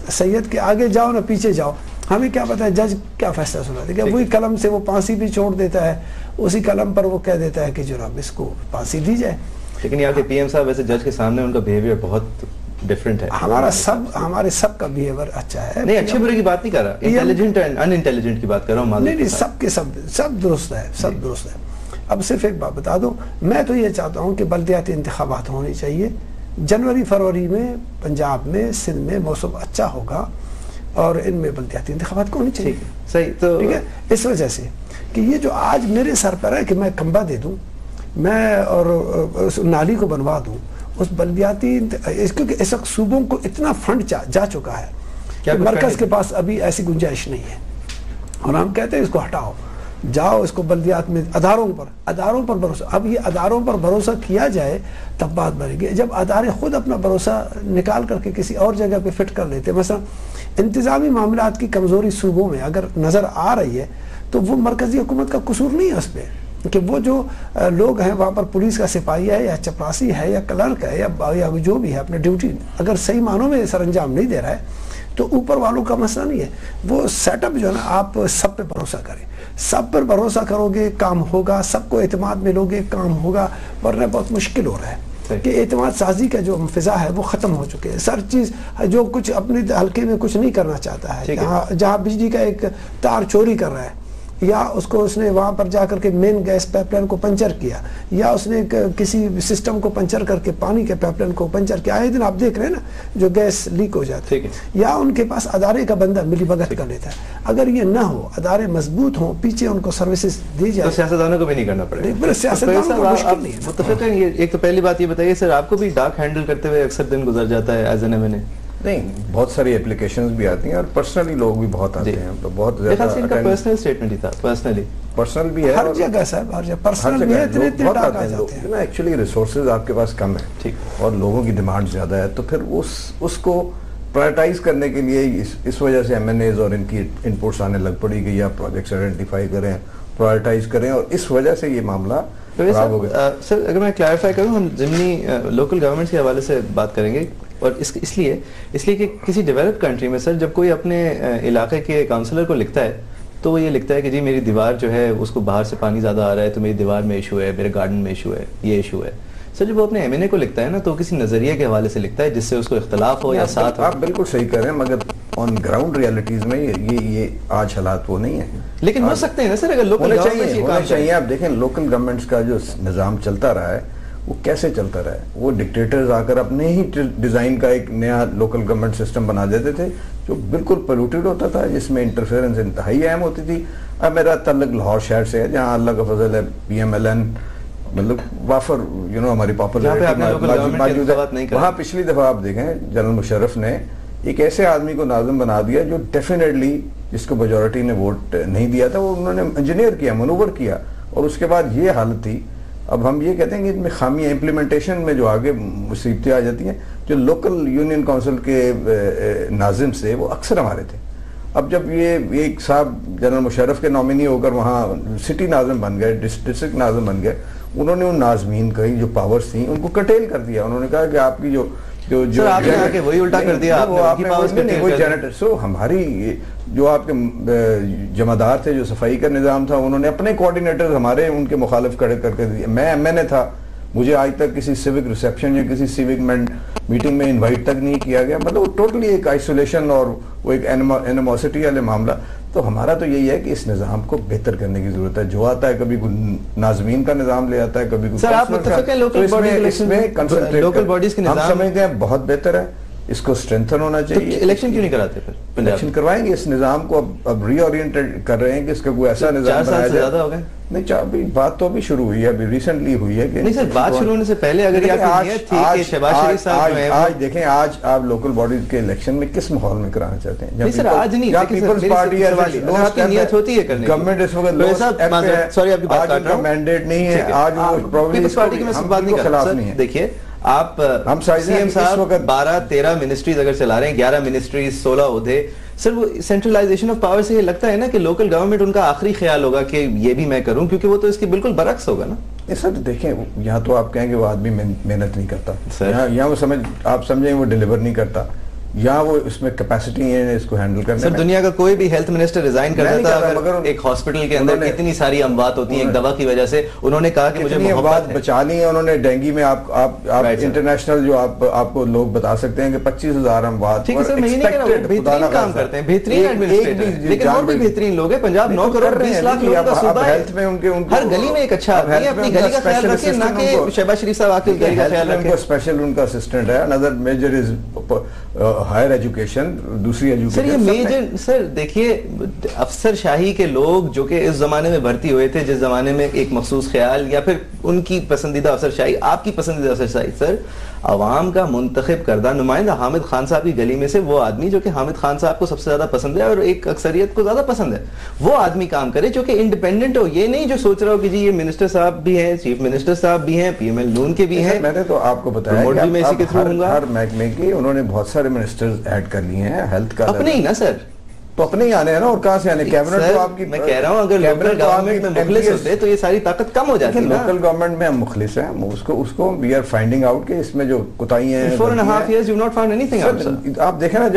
سید کے آگے جاؤ نہ پیچھے جاؤ. ہمیں کیا پتا ہے جج کیا فیصلہ سنا دے گا. وہی قلم سے وہ پھانسی بھی چھوڑ دیتا ہے، اسی قلم پر وہ کہہ دیتا ہے کہ جناب اس کو پھانسی دی جائے. لیکن یہاں کے پی ایم صاحب ویسے جج کے سامنے ان کا بیہیویئر بہت ڈیفرنٹ ہے. ہمارے سب کا بیہیویئر اچھا ہے. نہیں، اچھے برے کی بات نہیں کر رہا، انٹیلیجنٹ اینڈ ان انٹیلیجنٹ کی بات کر رہا ہوں. نہیں، سب کے سب درست ہے، سب درست ہے. اب صرف ایک بات بتا دو، میں تو یہ چاہتا ہوں کہ بلدیاتی انتخابات ہونے چاہیے جنوری فروری میں. پنجاب میں، سندھ میں موسم اچھا ہوگا اور ان میں بلدیاتی انتخابات کو ہونی چاہیے. صحیح. تو ٹھیک ہے، اس وجہ سے کہ یہ جو آج میرے سر پر ہے کہ میں کھمبا دے دوں میں اور اس نالی کو بنوا دوں اس بلدیاتی، کیونکہ اس وقت صوبوں کو اتنا فنڈ جا چکا ہے کہ مرکز کے پاس ابھی ایسی گنجائش نہیں ہے. اور ہم کہتے ہیں اس کو ہٹاؤ، جاؤ اس کو بلدیات میں اداروں پر بھروسہ. اب یہ اداروں پر بھروسہ کیا جائے تب بات بنے گی. جب ادارے خود اپنا بھروسہ نکال کر کے کسی اور جگہ پہ فٹ کر لیتے، مثلا انتظامی معاملات کی کمزوری صوبوں میں اگر نظر آ رہی ہے تو وہ مرکزی حکومت کا قصور نہیں ہے اس پہ، کہ وہ جو لوگ ہیں وہاں پر پولیس کا سپاہی ہے یا چپراسی ہے یا کلرک ہے یا جو بھی ہے اپنے ڈیوٹی اگر صحیح معنوں میں سر انجام نہیں دے رہا ہے تو اوپر والوں کا مسئلہ نہیں ہے. وہ سیٹ اپ جو ہے نا، آپ سب پہ بھروسہ کریں. سب پر بھروسہ کرو گے کام ہوگا، سب کو اعتماد میں لو گے کام ہوگا. ورنہ بہت مشکل ہو رہا ہے کہ اعتماد سازی کا جو فضا ہے وہ ختم ہو چکے ہیں. سر چیز جو کچھ اپنے حلقے میں کچھ نہیں کرنا چاہتا ہے، جہاں بجلی کا ایک تار چوری کر رہا ہے یا اس کو اس نے وہاں پر جا کر کے مین گیس پائپ لائن کو پنچر کیا, یا اس نے کسی سسٹم کو پنچر کر کے پانی کے پائپ لائن کو پنچر کیا, آئے دن آپ دیکھ رہے ہیں نا جو گیس لیک ہو جاتا ہے, یا ان کے پاس ادارے کا بندہ ملی بھگت کر لیتا ہے. اگر یہ نہ ہو, ادارے مضبوط ہوں, پیچھے ان کو سروسز دی جائے, تو سیاستدانوں کو بھی نہیں کرنا پڑے گا. سیاستدانوں کو مشکل نہیں ہے. متفق ہیں. ایک تو پہلی بات یہ بتائیے سر, آپ کو بھی ڈاک ہینڈل کرتے ہوئے اکثر دن گزر جاتا ہے ایز این ایم این اے؟ نہیں, بہت ساری اپلیکیشنز بھی آتی ہیں اور پرسنلی لوگ بھی بہت آتے ہیں, تو بہت زیادہ پرسنل سٹیٹمنٹ ہی تھا, پرسنل بھی ہے ہر جگہ صاحب, ہر جگہ پرسنل بھی ہے, بہت آتے ہیں. ایکچولی ریسورسز آپ کے پاس کم ہیں اور لوگوں کی ڈیمانڈ زیادہ ہے, تو پھر اس کو پرائرٹائز کرنے کے لیے اس وجہ سے ایم این ایز اور ان کی انپوٹس آنے لگ پڑی کہ یا پروجیکٹس آئیڈینٹیفائی کریں, پرائرٹائز کریں, اور اس وجہ سے یہ معاملہ خراب ہو گیا. سر اگر میں کلیریفائی کروں, ہم ضمنی لوکل گورنمنٹس کے حوالے سے بات کریں گے, اور اس لیے کہ کسی ڈیولپ کنٹری میں سر جب کوئی اپنے علاقے کے کاؤنسلر کو لکھتا ہے تو وہ یہ لکھتا ہے کہ جی میری دیوار جو ہے اس کو باہر سے پانی زیادہ آ رہا ہے تو میری دیوار میں ایشو ہے, میرے گارڈن میں ایشو ہے, یہ ایشو ہے. سر جب وہ اپنے ایم این اے کو لکھتا ہے نا تو کسی نظریے کے حوالے سے لکھتا ہے جس سے اس کو اختلاف ہو یا ساتھ ہو. آپ بالکل صحیح کہہ رہے ہیں, مگر آن گراؤنڈ ریالٹیز میں یہ آج حالات وہ نہیں ہیں. لیکن ہو سکتے ہیں نا سر, اگر لوکل ہونا چاہیے. آپ دیکھیں لوکل گورنمنٹس کا جو نظام چلتا رہا ہے وہ کیسے چلتا رہا ہے. وہ ڈکٹیٹرز آ کر اپنے ہی ڈیزائن کا ایک نیا لوکل گورنمنٹ سسٹم بنا دیتے تھے جو بالکل پولوٹیڈ ہوتا تھا, جس میں انٹرفیئرنس انتہائی اہم ہوتی تھی. اب میرا تعلق لاہور شہر سے ہے جہاں اللہ کا فضل ہے پی ایم ایل این مطلب وافر ہماری پاپولیرٹی موجود ہے. وہاں پچھلی دفعہ آپ دیکھیں جنرل مشرف نے ایک ایسے آدمی کو ناظم بنا دیا جو ڈیفینیٹلی جس کو میجورٹی نے ووٹ نہیں دیا تھا, وہ انہوں نے انجینئر کیا, منور کیا, اور اس کے بعد یہ حالت تھی. اب ہم یہ کہتے ہیں کہ ان میں خامیاں امپلیمنٹیشن میں جو آگے مصیبتیں آ جاتی ہیں, جو لوکل یونین کونسل کے ناظم سے وہ اکثر ہمارے تھے. اب جب یہ ایک صاحب جنرل مشرف کے نامنی ہو کر وہاں سٹی ناظم بن گئے, ڈسٹرکٹ ناظم بن گئے, انہوں نے ان ناظمین کی جو پاورز تھیں ان کو کٹیل کر دیا. انہوں نے کہا کہ آپ کی جو وہی الٹا کر دیا, سو ہماری جو آپ کے جمعدار تھے, جو صفائی کا نظام تھا, انہوں نے اپنے کوآرڈینیٹر ہمارے ان کے مخالف کھڑے کر کے دیا. میں ایم این اے تھا, مجھے آج تک کسی سیوک ریسیپشن یا کسی سیوک میٹنگ میں انوائٹ تک نہیں کیا گیا. مطلب وہ ٹوٹلی ایک آئسولیشن اور وہ ایک اینیموسٹی والے معاملہ. تو ہمارا تو یہی ہے کہ اس نظام کو بہتر کرنے کی ضرورت ہے. جو آتا ہے کبھی ناظمین کا نظام لے آتا ہے, کبھی لوکل باڈیز کے نظام ہم سمجھتے ہیں بہت بہتر ہے, اس کو اسٹرینتھن ہونا چاہیے. الیکشن کیوں نہیں کراتے پھر؟ الیکشن کروائیں گے. اس نظام کو اب ری اورینٹڈ کر رہے ہیں کہ اس کا کوئی ایسا نظام بنایا جائے. زیادہ ہو گئے نہیں, بات تو ابھی شروع ہوئی ہے, ابھی ریسنٹلی ہوئی ہے. نہیں سر, بات شروع ہونے سے پہلے اگر شہباز شریف صاحب آج دیکھیں, آج آپ لوکل باڈیز کے الیکشن میں کس ماحول میں کرانا چاہتے ہیں؟ نہیں سر, آج نہیں, پیپلز پارٹی نیت ہوتی ہے کرنے کی. گورنمنٹ اس وقت سوری آپ کی بات کر رہا ہوں, مینڈیٹ نہیں ہے آج. وہ پیپلز پارٹی کی میں بات نہیں کر رہا ہوں. دیکھیے آپ سی ایم صاحب 12-13 منسٹریز اگر چلا رہے ہیں, 11 منسٹریز, 16 عہدے, سر وہ سینٹرلائزیشن آف پاور سے یہ لگتا ہے نا کہ لوکل گورنمنٹ ان کا آخری خیال ہوگا کہ یہ بھی میں کروں, کیونکہ وہ تو اس کی بالکل برعکس ہوگا نا. سر دیکھیں, یہاں تو آپ کہیں کہ وہ آدمی محنت نہیں کرتا, یہاں وہ آپ سمجھیں وہ ڈیلیور نہیں کرتا, یہاں وہ اس میں کیپیسٹی ہے اس کو ہینڈل کرنے. سر دنیا کا کوئی بھی ہیلتھ منسٹر ریزائن کر دیتا ہے اگر ایک ہاسپٹل کے اندر اتنی ساری اموات ہوتی ہیں ایک دوا کی وجہ سے. انہوں نے کہا کہ مجھے محبت بچا لی ہے انہوں نے ڈینگی میں. آپ انٹرنیشنل جو آپ کو لوگ بتا سکتے ہیں کہ 25,000 اموات. ٹھیک ہے سر, میں یہ نہیں کہہ رہا ہوں, بہترین کام کرتے ہیں, بہترین ایڈمنسٹریٹر, لیکن اور بھی بہترین لوگ ہیں. پنجاب 9 کروڑ 20 لاکھ لوگوں کا صوبہ ہے, ہر گلی میں ایک اچھا آدمی ہے, اپنی گلی کا خیال رکھیں, نہ کہ شہباز شریف صاحب آ کے گلی کا خیال رکھیں. اسپیشل ان کا اسسٹنٹ ہے. another major is higher education, دوسری ایجوکیشن. سر یہ میجر, سر دیکھیے افسر شاہی کے لوگ جو کہ اس زمانے میں بھرتی ہوئے تھے جس زمانے میں ایک مخصوص خیال یا پھر ان کی پسندیدہ افسر شاہی, آپ کی پسندیدہ افسر شاہی, سر عوام کا منتخب کردہ نمائندہ حامد خان صاحب کی گلی میں سے وہ آدمی جو کہ حامد خان صاحب کو سب سے زیادہ پسند ہے اور ایک اکثریت کو زیادہ پسند ہے, وہ آدمی کام کرے جو کہ انڈیپینڈنٹ ہو. یہ نہیں جو سوچ رہا ہو کہ جی یہ منسٹر صاحب بھی ہیں, چیف منسٹر صاحب بھی ہیں, پی ایم ایل نون کے بھی ہیں. میں نے تو آپ کو بتایا کہ ہر محکمے کی انہوں نے بہت سارے منسٹرز ایڈ کر لیے ہیں. ہیلتھ کا اپنے ہی نا سر, تو اپنے ہی آنے ہیں نا, اور کہاں سے آنے؟ کیبنٹ تو آپ کی, میں کہہ رہا ہوں اگر لوکل گورنمنٹ میں مخلص ہوتے تو یہ ساری طاقت کم ہو جاتی. لوکل گورنمنٹ میں ہم مخلص ہیں, اس کو وی آر فائنڈنگ آؤٹ کہ اس میں جو کوتاہیاں ہیں. 4.5 years you not found anything out, sir. آپ دیکھیں نا,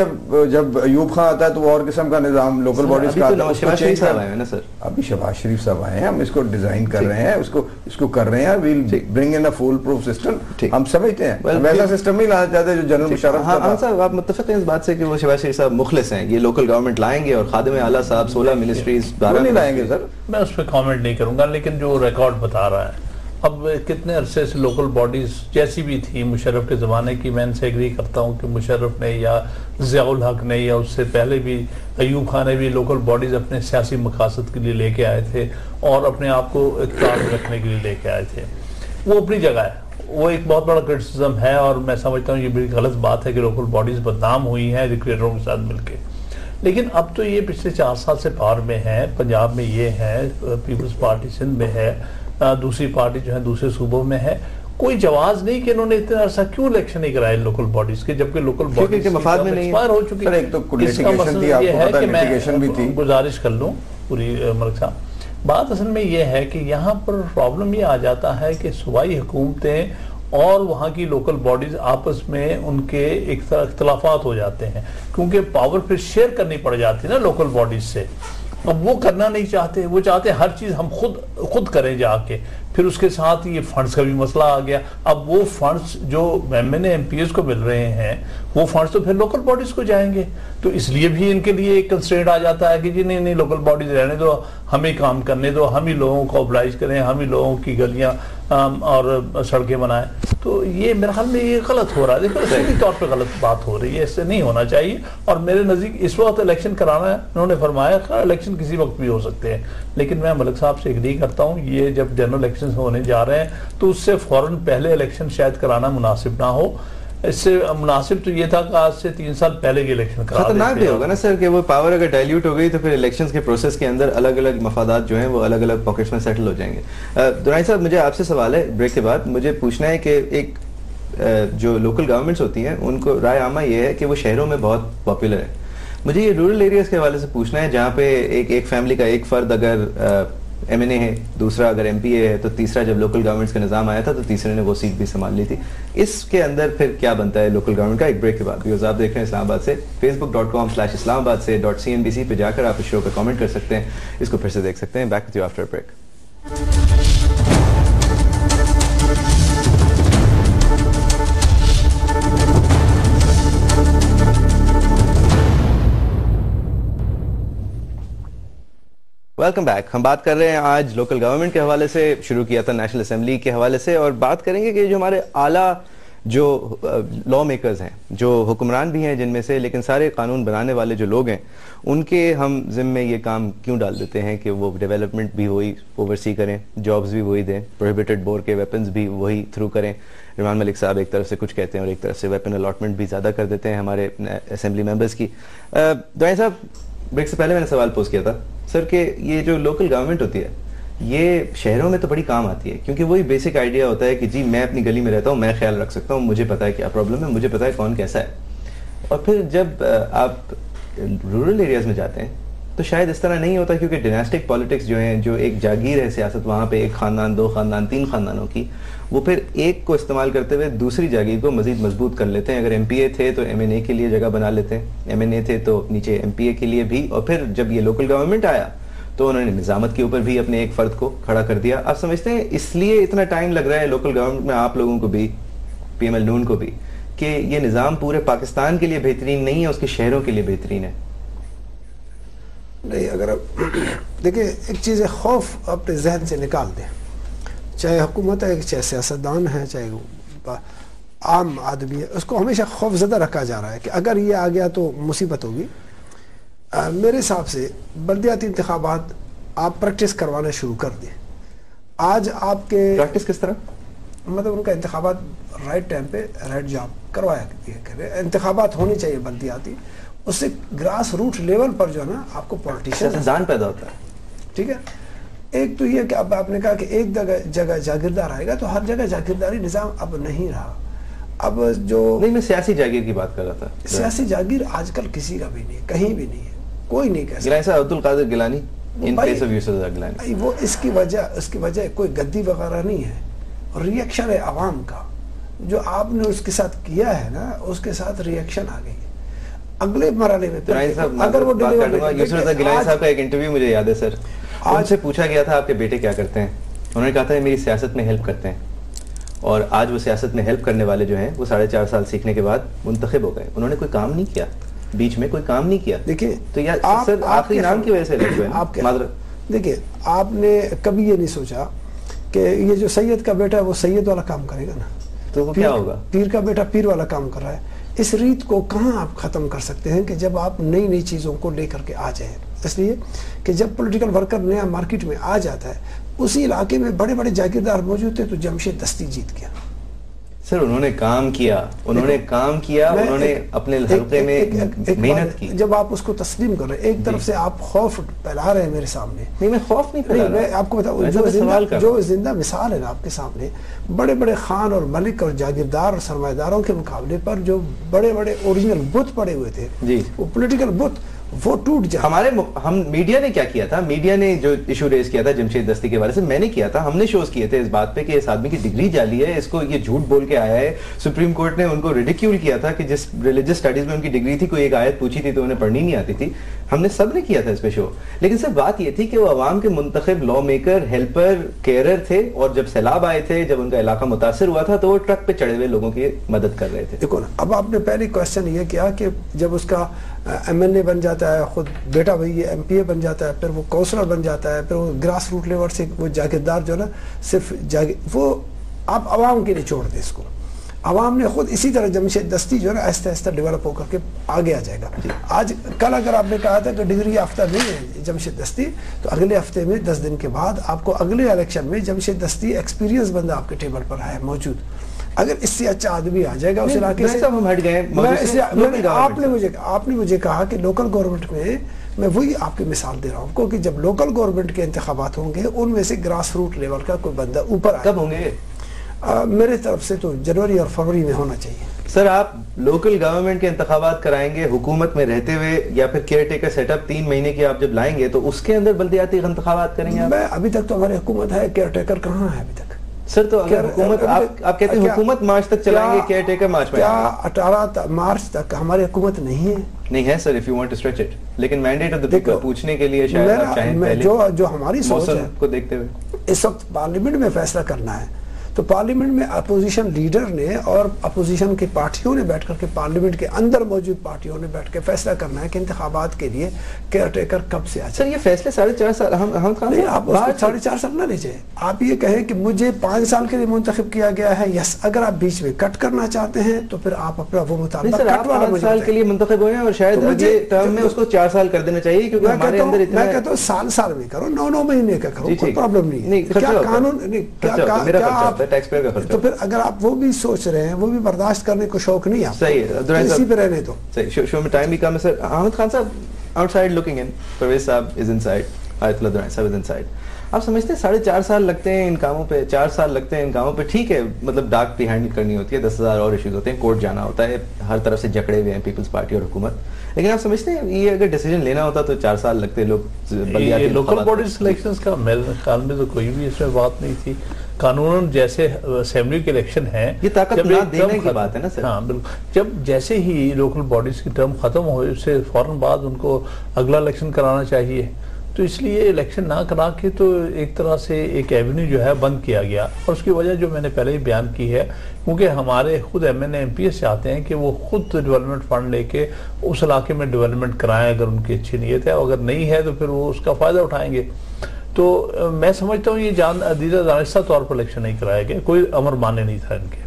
جب ایوب خان آتا ہے تو وہ اور قسم کا نظام لوکل باڈیز کا. شہباز شریف صاحب آئے ہیں نا سر, ابھی شہباز شریف صاحب آئے ہیں, ہم اس کو ڈیزائن کر رہے ہیں, اس کو کر رہے ہیں. ویل برنگ ان اے فول پروف سسٹم. ہم سمجھتے ہیں ویسا سسٹم نہیں لانا چاہتے جو جنرل مشرف. ہاں صاحب, آپ متفق ہیں اس بات سے کہ وہ شہباز شریف صاحب مخلص ہیں, یہ لوکل گورنمنٹ لائیں گے اور خادم اعلیٰ صاحب 16 منسٹریز نہیں لائیں گے سر. میں اس پہ کامنٹ نہیں کروں گا, لیکن جو ریکارڈ بتا رہا ہے اب کتنے عرصے سے لوکل باڈیز جیسی بھی تھی مشرف کے زمانے کی, میں ان سے ایگری کرتا ہوں کہ مشرف نے یا ضیاء الحق نے یا اس سے پہلے بھی ایوب خان نے بھی لوکل باڈیز اپنے سیاسی مقاصد کے لیے لے کے آئے تھے اور اپنے آپ کو اقتدار میں رکھنے کے لیے لے کے آئے تھے. وہ اپنی جگہ ہے, وہ ایک بہت بڑا کرٹیسزم ہے, اور میں سمجھتا ہوں یہ بڑی غلط بات ہے کہ لوکل باڈیز بدنام ہوئی ہیں ریکریٹروں کے ساتھ مل کے. لیکن اب تو یہ پچھلے 4 سال سے پاور میں ہے, پنجاب میں یہ ہے, پیپلز پارٹی سندھ میں ہے, دوسری پارٹی جو ہے دوسرے صوبوں میں ہے. کوئی جواز نہیں کہ انہوں نے اتنا عرصہ کیوں الیکشن نہیں کرائے لوکل باڈیز کے, جبکہ لوکل باڈیز کے مفاد میں ایکسپائر ہو چکی ہے. اس کا مسئلہ یہ ہے کہ میں گزارش کر لوں پوری ملک صاحب, بات اصل میں یہ ہے کہ یہاں پر پرابلم یہ آ جاتا ہے کہ صوبائی حکومتیں اور وہاں کی لوکل باڈیز آپس میں ان کے ایک طرح اختلافات ہو جاتے ہیں, کیونکہ پاور پھر شیئر کرنی پڑ جاتی ہے نا لوکل باڈیز سے. اب وہ کرنا نہیں چاہتے, وہ چاہتے ہر چیز ہم خود کریں جا کے. پھر اس کے ساتھ یہ فنڈز کا بھی مسئلہ آ گیا. اب وہ فنڈز جو M N A M P S کو مل رہے ہیں وہ فنڈز تو پھر لوکل باڈیز کو جائیں گے, تو اس لیے بھی ان کے لیے ایک کنسٹرینٹ آ جاتا ہے کہ جی نہیں لوکل باڈیز رہنے دو, ہمیں کام کرنے دو, ہم ہی لوگوں کو اوبلائز کریں, ہم ہی لوگوں کی گلیاں اور سڑکیں بنائیں. تو یہ میرے خیال میں یہ غلط ہو رہا ہے, دیکھو اصولی طور پہ غلط بات ہو رہی ہے, اس سے نہیں ہونا چاہیے. اور میرے نزدیک اس وقت الیکشن کرانا ہے, انہوں نے فرمایا الیکشن کسی وقت بھی ہو سکتے ہیں, لیکن میں ملک صاحب سے ایگری کرتا ہوں یہ جب جنرل الیکشن ہونے جا رہے ہیں تو اس سے فوراً پہلے الیکشن شاید کرانا مناسب نہ ہو. اس سے مناسب تو یہ تھا کہ آج سے 3 سال پہلے کے الیکشن کرا دیتے. خطرناک بھی ہوگا نا سر کہ وہ پاور اگر ڈائلیوٹ ہو گئی تو پھر الیکشنز کے پروسیس کے اندر الگ الگ مفادات جو ہیں وہ الگ الگ پاکٹس میں سیٹل ہو جائیں گے. درانی صاحب مجھے آپ سے سوال ہے, بریک کے بعد مجھے پوچھنا ہے کہ ایک جو لوکل گورنمنٹس ہوتی ہیں ان کو رائے عامہ یہ ہے کہ وہ شہروں میں بہت پاپولر ہے. مجھے یہ رورل ایریاز کے حوالے سے پوچھنا ہے جہاں پہ ایک فیملی کا ایک فرد اگر ایم این اے ہے, دوسرا اگر ایم پی اے ہے, تو تیسرا جب لوکل گورنمنٹس کا نظام آیا تھا تو تیسرے نے وہ سیٹ بھی سنبھال لی تھی. اس کے اندر پھر کیا بنتا ہے لوکل گورنمنٹ کا؟ ایک بریک کے بعد ویورز آپ دیکھ رہے ہیں اسلام آباد سے, facebook.com/اسلام آباد سے .cnbc پہ جا کر آپ اس شو پہ کامنٹ کر سکتے ہیں, اس کو پھر سے دیکھ سکتے ہیں. Back with you after break. Welcome back. ہم بات کر رہے ہیں آج لوکل گورنمنٹ کے حوالے سے, شروع کیا تھا نیشنل اسمبلی کے حوالے سے, اور بات کریں گے کہ جو ہمارے اعلیٰ جو لا میکرز ہیں, جو حکمران بھی ہیں جن میں سے, لیکن سارے قانون بنانے والے جو لوگ ہیں, ان کے ہم ذمے یہ کام کیوں ڈال دیتے ہیں کہ وہ ڈیولپمنٹ بھی وہی اوورسی کریں, جابز بھی وہی دیں, پروہیبٹڈ بور کے ویپنز بھی وہی تھرو کریں. رحمان ملک صاحب ایک طرف سے کچھ کہتے ہیں اور ایک طرف سے ویپن الاٹمنٹ بھی زیادہ کر دیتے ہیں ہمارے اسمبلی ممبرز کی. دعائیں صاحب, بریک سے پہلے میں نے سوال پوچھ کیا تھا سر کہ یہ جو لوکل گورنمنٹ ہوتی ہے یہ شہروں میں تو بڑی کام آتی ہے, کیونکہ وہی بیسک آئیڈیا ہوتا ہے کہ جی میں اپنی گلی میں رہتا ہوں, میں خیال رکھ سکتا ہوں, مجھے پتا ہے کیا پرابلم ہے, مجھے پتا ہے کون کیسا ہے. اور پھر جب آپ رورل ایریاز میں جاتے ہیں تو شاید اس طرح نہیں ہوتا, کیونکہ ڈیناسٹک پالیٹکس جو ہیں, جو ایک جاگیر ہے سیاست وہاں پہ, ایک خاندان, 2 خاندان, 3 خاندانوں کی, وہ پھر ایک کو استعمال کرتے ہوئے دوسری جاگیر کو مزید مضبوط کر لیتے ہیں. اگر ایم پی اے تھے تو ایم این اے کے لیے جگہ بنا لیتے ہیں, ایم این اے تھے تو نیچے ایم پی اے کے لیے بھی, اور پھر جب یہ لوکل گورنمنٹ آیا تو انہوں نے نظامت کے اوپر بھی اپنے ایک فرد کو کھڑا کر دیا. آپ سمجھتے ہیں اس لیے اتنا ٹائم لگ رہا ہے لوکل گورنمنٹ میں آپ لوگوں کو بھی, پی ایم ایل نون کو بھی, کہ یہ نظام پورے پاکستان کے لیے بہترین نہیں ہے, اس کے شہروں کے لیے بہترین ہے؟ نہیں, اگر آپ دیکھیں ایک چیز ہے, خوف اپنے ذہن سے نکال دیں, چاہے حکومت ہے, چاہے سیاستدان ہے, چاہے عام آدمی ہے, اس کو ہمیشہ خوف زدہ رکھا جا رہا ہے کہ اگر یہ آ گیا تو مصیبت ہوگی. میرے حساب سے بلدیاتی انتخابات آپ پریکٹس کروانا شروع کر دیں. آج آپ کے پریکٹس کس طرح؟ مطلب ان کا انتخابات رائٹ ٹائم پہ رائٹ جاب کروایا کرے. انتخابات ہونے چاہیے بلدیاتی, اس سے گراس روٹ لیول پر جو ہے نا آپ کو پولیٹیشین جان پیدا ہوتا ہے. ٹھیک ہے, ایک تو یہ کہ اب آپ نے کہا کہ ایک جگہ جاگیردار آئے گا, تو ہر جگہ جاگیرداری نظام اب نہیں رہا. اب جو نہیں, میں سیاسی جاگیر کی بات کر رہا تھا. سیاسی جاگیر آج کل کسی کا بھی نہیں, کہیں بھی نہیں ہے, کوئی نہیں کہہ گیلانی صاحب, عبد القادر گیلانی ان پلیس آف یوسف رضا گیلانی, وہ اس کی وجہ کوئی گدی وغیرہ نہیں ہے, ریئیکشن ہے عوام کا. جو آپ نے اس کے ساتھ کیا ہے نا, اس کے ساتھ ریئیکشن آ گئی ہے. اگلے مرحلے میں اگر وہ یوسف رضا گیلانی صاحب کا ایک انٹرویو مجھے یاد ہے سر, ان سے پوچھا گیا تھا آپ کے بیٹے کیا کرتے ہیں, انہوں نے کہا تھا میری سیاست میں ہیلپ کرتے ہیں. اور آج وہ سیاست میں ہیلپ کرنے والے جو ہیں وہ 4.5 سال سیکھنے کے بعد منتخب ہو گئے, انہوں نے کوئی کام نہیں کیا. بیچ میں کوئی کام نہیں کیا. دیکھیے تو یہ سر آخری نام کی وجہ سے لگ ہوئے معذرت. دیکھیے آپ نے کبھی یہ نہیں سوچا کہ یہ جو سید کا بیٹا ہے وہ سید والا کام کرے گا نا, تو وہ کیا ہوگا؟ پیر کا بیٹا پیر والا کام کر رہا ہے. اس ریت کو کہاں آپ ختم کر سکتے ہیں کہ جب آپ نئی نئی چیزوں کو لے کر کے آ جائیں. اس لیے کہ جب پولیٹیکل ورکر نیا مارکیٹ میں آ جاتا ہے, اسی علاقے میں بڑے بڑے جاگیردار موجود تھے تو جمشید دستی جیت گیا. سر انہوں نے کام کیا, انہوں نے اپنے حلقے میں محنت کی. جب آپ اس کو تسلیم کر رہے ہیں, ایک طرف سے آپ خوف پھیلا رہے ہیں میرے سامنے. نہیں میں خوف نہیں پھیلا رہا, میں آپ کو بتاؤں جو زندہ مثال ہے نا آپ کے سامنے, بڑے بڑے خان اور ملک اور جاگیردار اور سرمایہ داروں کے مقابلے پر جو بڑے بڑے اوریجنل بت پڑے ہوئے تھے, وہ پولیٹیکل بت وہ ٹوٹ جائے. ہم میڈیا نے کیا کیا تھا, میڈیا نے جو ایشو ریز کیا تھا جمشید دستی کے بارے سے, میں نے کیا تھا, ہم نے شوز کیے تھے اس بات پہ کہ اس آدمی کی ڈگری جعلی ہے, اس کو یہ جھوٹ بول کے آیا ہے. سپریم کورٹ نے ان کو ریڈیکیول کیا تھا کہ جس ریلیجس اسٹڈیز میں ان کی ڈگری تھی, کوئی ایک آیت پوچھی تھی تو انہیں پڑھنی نہیں آتی تھی. ہم نے سب نے کیا تھا اس پہ شو. لیکن سر بات یہ تھی کہ وہ عوام کے منتخب لا میکر, ہیلپر, کیئرر تھے, اور جب سیلاب آئے تھے, جب ان کا علاقہ متاثر ہوا تھا, تو وہ ٹرک پہ چڑھے ہوئے لوگوں کی مدد کر رہے تھے. دیکھو نا, اب آپ نے پہلی کوشچن یہ کیا کہ جب اس کا ایم این اے بن جاتا ہے, خود بیٹا بھائی ایم پی اے بن جاتا ہے, پھر وہ کونسلر بن جاتا ہے, پھر وہ گراس روٹ لیول سے وہ جاگیردار جو ہے نا صرف وہ آپ عوام کے لیے چھوڑ دیں اس کو. عوام نے خود اسی طرح جمشید دستی جو ہے نا آہستہ آہستہ ڈیولپ ہو کر کے آگے آ جائے گا. آج کل اگر آپ نے کہا تھا کہ ڈگری یافتہ نہیں ہے جمشید دستی, تو اگلے ہفتے میں 10 دن کے بعد آپ کو اگلے الیکشن میں جمشید دستی ایکسپیرینس بندہ آپ کے ٹیبل پر ہے موجود. اگر اس سے اچھا آدمی آ جائے گا اس علاقے سے. ہم ہٹ گئے. آپ نے مجھے کہا کہ لوکل گورنمنٹ میں وہی آپ کی مثال دے رہا ہوں, کیونکہ جب لوکل گورنمنٹ کے انتخابات ہوں گے ان میں سے گراس روٹ لیول کا کوئی بندہ اوپر آئے. کب ہوں گے؟ میرے طرف سے تو جنوری اور فروری میں ہونا چاہیے. سر آپ لوکل گورنمنٹ کے انتخابات کرائیں گے حکومت میں رہتے ہوئے, یا پھر کیئر ٹیکر سیٹ اپ 3 مہینے کی آپ جب لائیں گے تو اس کے اندر بلدیاتی انتخابات کریں گے؟ میں ابھی تک تو ہماری حکومت ہے, کیئر ٹیکر کہاں ہے ابھی تک؟ سر تو اگر حکومت آپ کہتے ہیں حکومت مارچ تک چلائیں گے, کیئر ٹیکر مارچ میں, کیا 18 مارچ تک ہماری حکومت نہیں ہے؟ نہیں ہے سر, if you want to stretch it. لیکن مینڈیٹ آف دی پیپل پوچھنے کے لیے شاید آپ چاہیں پہلے جو ہماری سوچ ہے کو دیکھتے ہوئے اس وقت پارلیمنٹ میں فیصلہ کرنا ہے, تو پارلیمنٹ میں اپوزیشن لیڈر نے اور اپوزیشن کی پارٹیوں نے بیٹھ کر کے, پارلیمنٹ کے اندر موجود پارٹیوں نے بیٹھ کے فیصلہ کرنا ہے کہ انتخابات کے لیے کیئر ٹیکر کب سے آ جائے. سر یہ فیصلے 4.5 سال نہیں, آپ 4.5 سال نہ لیجیے, آپ یہ کہیں کہ مجھے 5 سال کے لیے منتخب کیا گیا ہے. یس, اگر آپ بیچ میں کٹ کرنا چاہتے ہیں تو پھر آپ اپنا وہ مطالبہ 5 سال کے لیے منتخب ہوئے ہیں, اور شاید اگلے ٹرم میں اس کو 4 سال کر دینا چاہیے, کیونکہ ہمارے اندر اتنا میں کہتا ہوں سال میں کرو, 9 مہینے کا کرو, کوئی پرابلم نہیں. کیا قانون تو پھر اگر آپ وہ بھی سوچ رہے ہیں, وہ بھی برداشت کرنے کو شوق نہیں آپ, اسی پہ رہنے دو. صحیح, شو میں ٹائم بھی کم ہے سر. احمد خان صاحب out side looking in, Pervez صاحب از ان سائڈ, آیت اللہ درائن صاحب از ان سائڈ. آپ سمجھتے ہیں 4.5 سال لگتے ہیں ان کاموں پہ, 4 سال لگتے ہیں ان کاموں پہ, ٹھیک ہے مطلب ڈاک بھی ہینڈل کرنی ہوتی ہے, 10,000 اور ایشوز ہوتے ہیں, کورٹ جانا ہوتا ہے, ہر طرف سے جکڑے ہوئے ہیں پیپلز پارٹی اور حکومت, لیکن آپ سمجھتے ہیں یہ اگر ڈیسیجن لینا ہوتا تو 4 سال لگتے لوگ. لوکل باڈی سلیکشنز کا میرے خیال میں تو کوئی بھی اس میں بات نہیں تھی. قانون جیسے اسمبلی کے الیکشن ہیں, یہ طاقت نہ دینے کی بات ہے نا سر. ہاں بالکل, جب جیسے ہی لوکل باڈیز کی ٹرم ختم ہوئے اس سے فوراً بعد ان کو اگلا الیکشن کرانا چاہیے, تو اس لیے الیکشن نہ کرا کے تو ایک طرح سے ایک ایونیو جو ہے بند کیا گیا. اور اس کی وجہ جو میں نے پہلے ہی بیان کی ہے, کیونکہ ہمارے خود M N A M P S چاہتے ہیں کہ وہ خود ڈیولپمنٹ فنڈ لے کے اس علاقے میں ڈیولپمنٹ کرائیں اگر ان کی اچھی نیت ہے, اگر نہیں ہے تو پھر وہ اس کا فائدہ اٹھائیں گے. تو میں سمجھتا ہوں یہ دیدہ دانستہ طور پر الیکشن نہیں کرایا گیا, کوئی امر مانے نہیں تھا ان کے.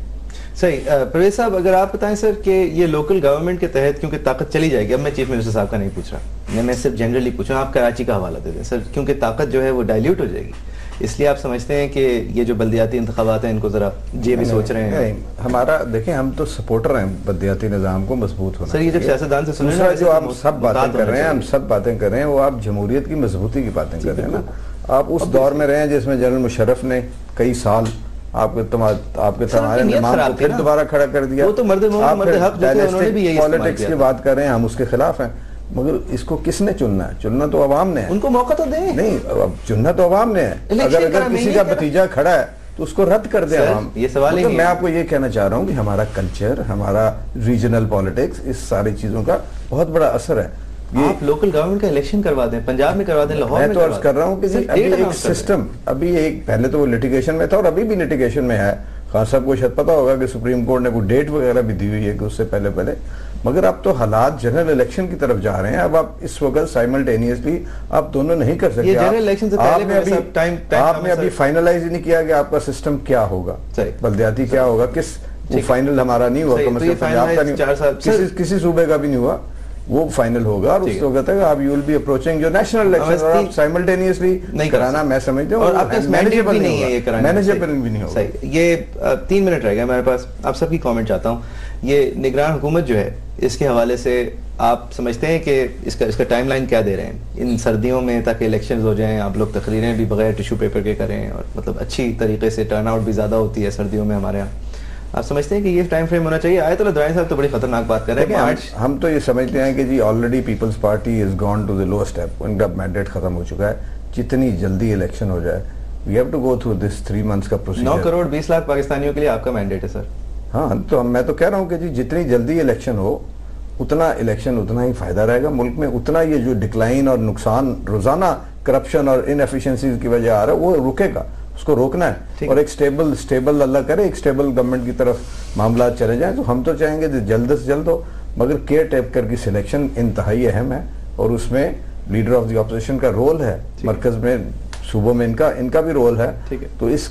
صحیح. پرویز صاحب اگر آپ بتائیں سر کہ یہ لوکل گورنمنٹ کے تحت کیونکہ طاقت چلی جائے گی, اب میں چیف منسٹر صاحب کا نہیں پوچھ رہا, میں صرف جنرلی پوچھ رہا ہوں, آپ کراچی کا حوالہ دے دیں سر, کیونکہ طاقت جو ہے وہ ڈائلیوٹ ہو جائے گی, اس لیے آپ سمجھتے ہیں کہ یہ جو بلدیاتی انتخابات ہیں ان کو ذرا یہ بھی سوچ رہے ہیں؟ ہمارا دیکھیں, ہم تو سپورٹر ہیں بلدیاتی نظام کو مضبوط ہونا. سر یہ جب سیاستدان سے سنیں جو آپ سب باتیں کر رہے ہیں, ہم سب باتیں کر رہے ہیں, وہ آپ جمہوریت کی مضبوطی کی باتیں کر رہے ہیں نا. آپ اس دور میں رہے ہیں جس میں جنرل مشرف نے کئی سال آپ کے تمہارے نظام کو پھر دوبارہ کھڑا کر دیا. وہ تو مرد حق جو تھے انہوں نے بھی یہی پالیٹکس کی بات کر رہے ہیں, ہم اس کے خلاف ہیں, مگر اس کو کس نے چننا ہے؟ چننا تو عوام نے ہے. ان کو موقع تو دیں. نہیں, اب چننا تو عوام نے ہے. اگر کسی کا بھتیجا کھڑا ہے تو اس کو رد کر دیں عوام. یہ سوال ہی میں آپ کو یہ کہنا چاہ رہا ہوں کہ ہمارا کلچر, ہمارا ریجنل پالیٹکس, اس ساری چیزوں کا بہت بڑا اثر ہے. آپ لوکل گورنمنٹ کا الیکشن کروا دیں, پنجاب میں کروا دیں, لاہور میں. میں تو عرض کر رہا ہوں کہ ابھی ایک سسٹم, ابھی ایک پہلے تو وہ لٹیگیشن میں تھا اور ابھی بھی لٹیگیشن میں ہے. خان صاحب کو شاید پتا ہوگا کہ سپریم کورٹ نے کوئی ڈیٹ وغیرہ بھی دی ہوئی ہے کہ اس سے پہلے مگر اب تو حالات جنرل الیکشن کی طرف جا رہے ہیں. اب آپ اس وقت سائملٹینیسلی آپ دونوں نہیں کر سکتے. آپ نے ابھی فائنلائز نہیں کیا کہ آپ کا سسٹم کیا ہوگا, بلدیاتی کیا ہوگا, کس فائنل ہمارا نہیں ہوا, پنجاب کا نہیں ہوا, کسی صوبے کا بھی نہیں ہوا, وہ فائنل ہوگا. اور اس وقت تک آپ یو ول بی اپروچنگ جو نیشنل الیکشن, اور آپ سائملٹینیسلی کرانا میں سمجھتا ہوں, اور آپ مینیجیبل نہیں ہے, یہ کرانا مینیجیبل بھی نہیں ہوگا. یہ 3 منٹ رہ گئے ہمارے پاس, آپ سب کی کامنٹ چاہتا ہوں. یہ نگران حکومت جو ہے اس کے حوالے سے آپ سمجھتے ہیں کہ اس کا ٹائم لائن کیا دے رہے ہیں ان سردیوں میں, تاکہ الیکشنز ہو جائیں, آپ لوگ تقریریں بھی بغیر ٹیشو پیپر کے کریں, اور مطلب اچھی طریقے سے ٹرن آؤٹ بھی زیادہ ہوتی ہے سردیوں میں ہمارے یہاں. آپ سمجھتے ہیں کہ یہ ٹائم فریم ہونا چاہیے؟ آیت اللہ درانی صاحب تو بڑی خطرناک بات کر رہے ہیں. ہم تو یہ سمجھتے ہیں کہ جی already Peoples Party is gone to the low step, ان کا مینڈیٹ ختم ہو چکا ہے. جتنی جلدی الیکشن ہو جائے, we have to go through this 3 months کا پروسیجر. 9 کروڑ 20 لاکھ پاکستانیوں کے لیے آپ کا مینڈیٹ ہے سر. ہاں, تو میں تو کہہ رہا ہوں کہ جی جتنی جلدی الیکشن ہو, اتنا ہی فائدہ رہے گا ملک میں, اتنا یہ جو ڈکلائن اور نقصان روزانہ کرپشن اور ان ایفیشنسیز کی وجہ آ رہا ہے وہ رکے گا. اس کو روکنا ہے, اور ایک سٹیبل اللہ کرے ایک سٹیبل گورنمنٹ کی طرف معاملات چلے جائیں. تو ہم تو چاہیں گے جلد سے جلد ہو, مگر کیئر ٹیکر کی سلیکشن انتہائی اہم ہے, اور اس میں لیڈر آف دی اپوزیشن کا رول ہے, مرکز میں صوبوں میں ان کا بھی رول ہے. تو اس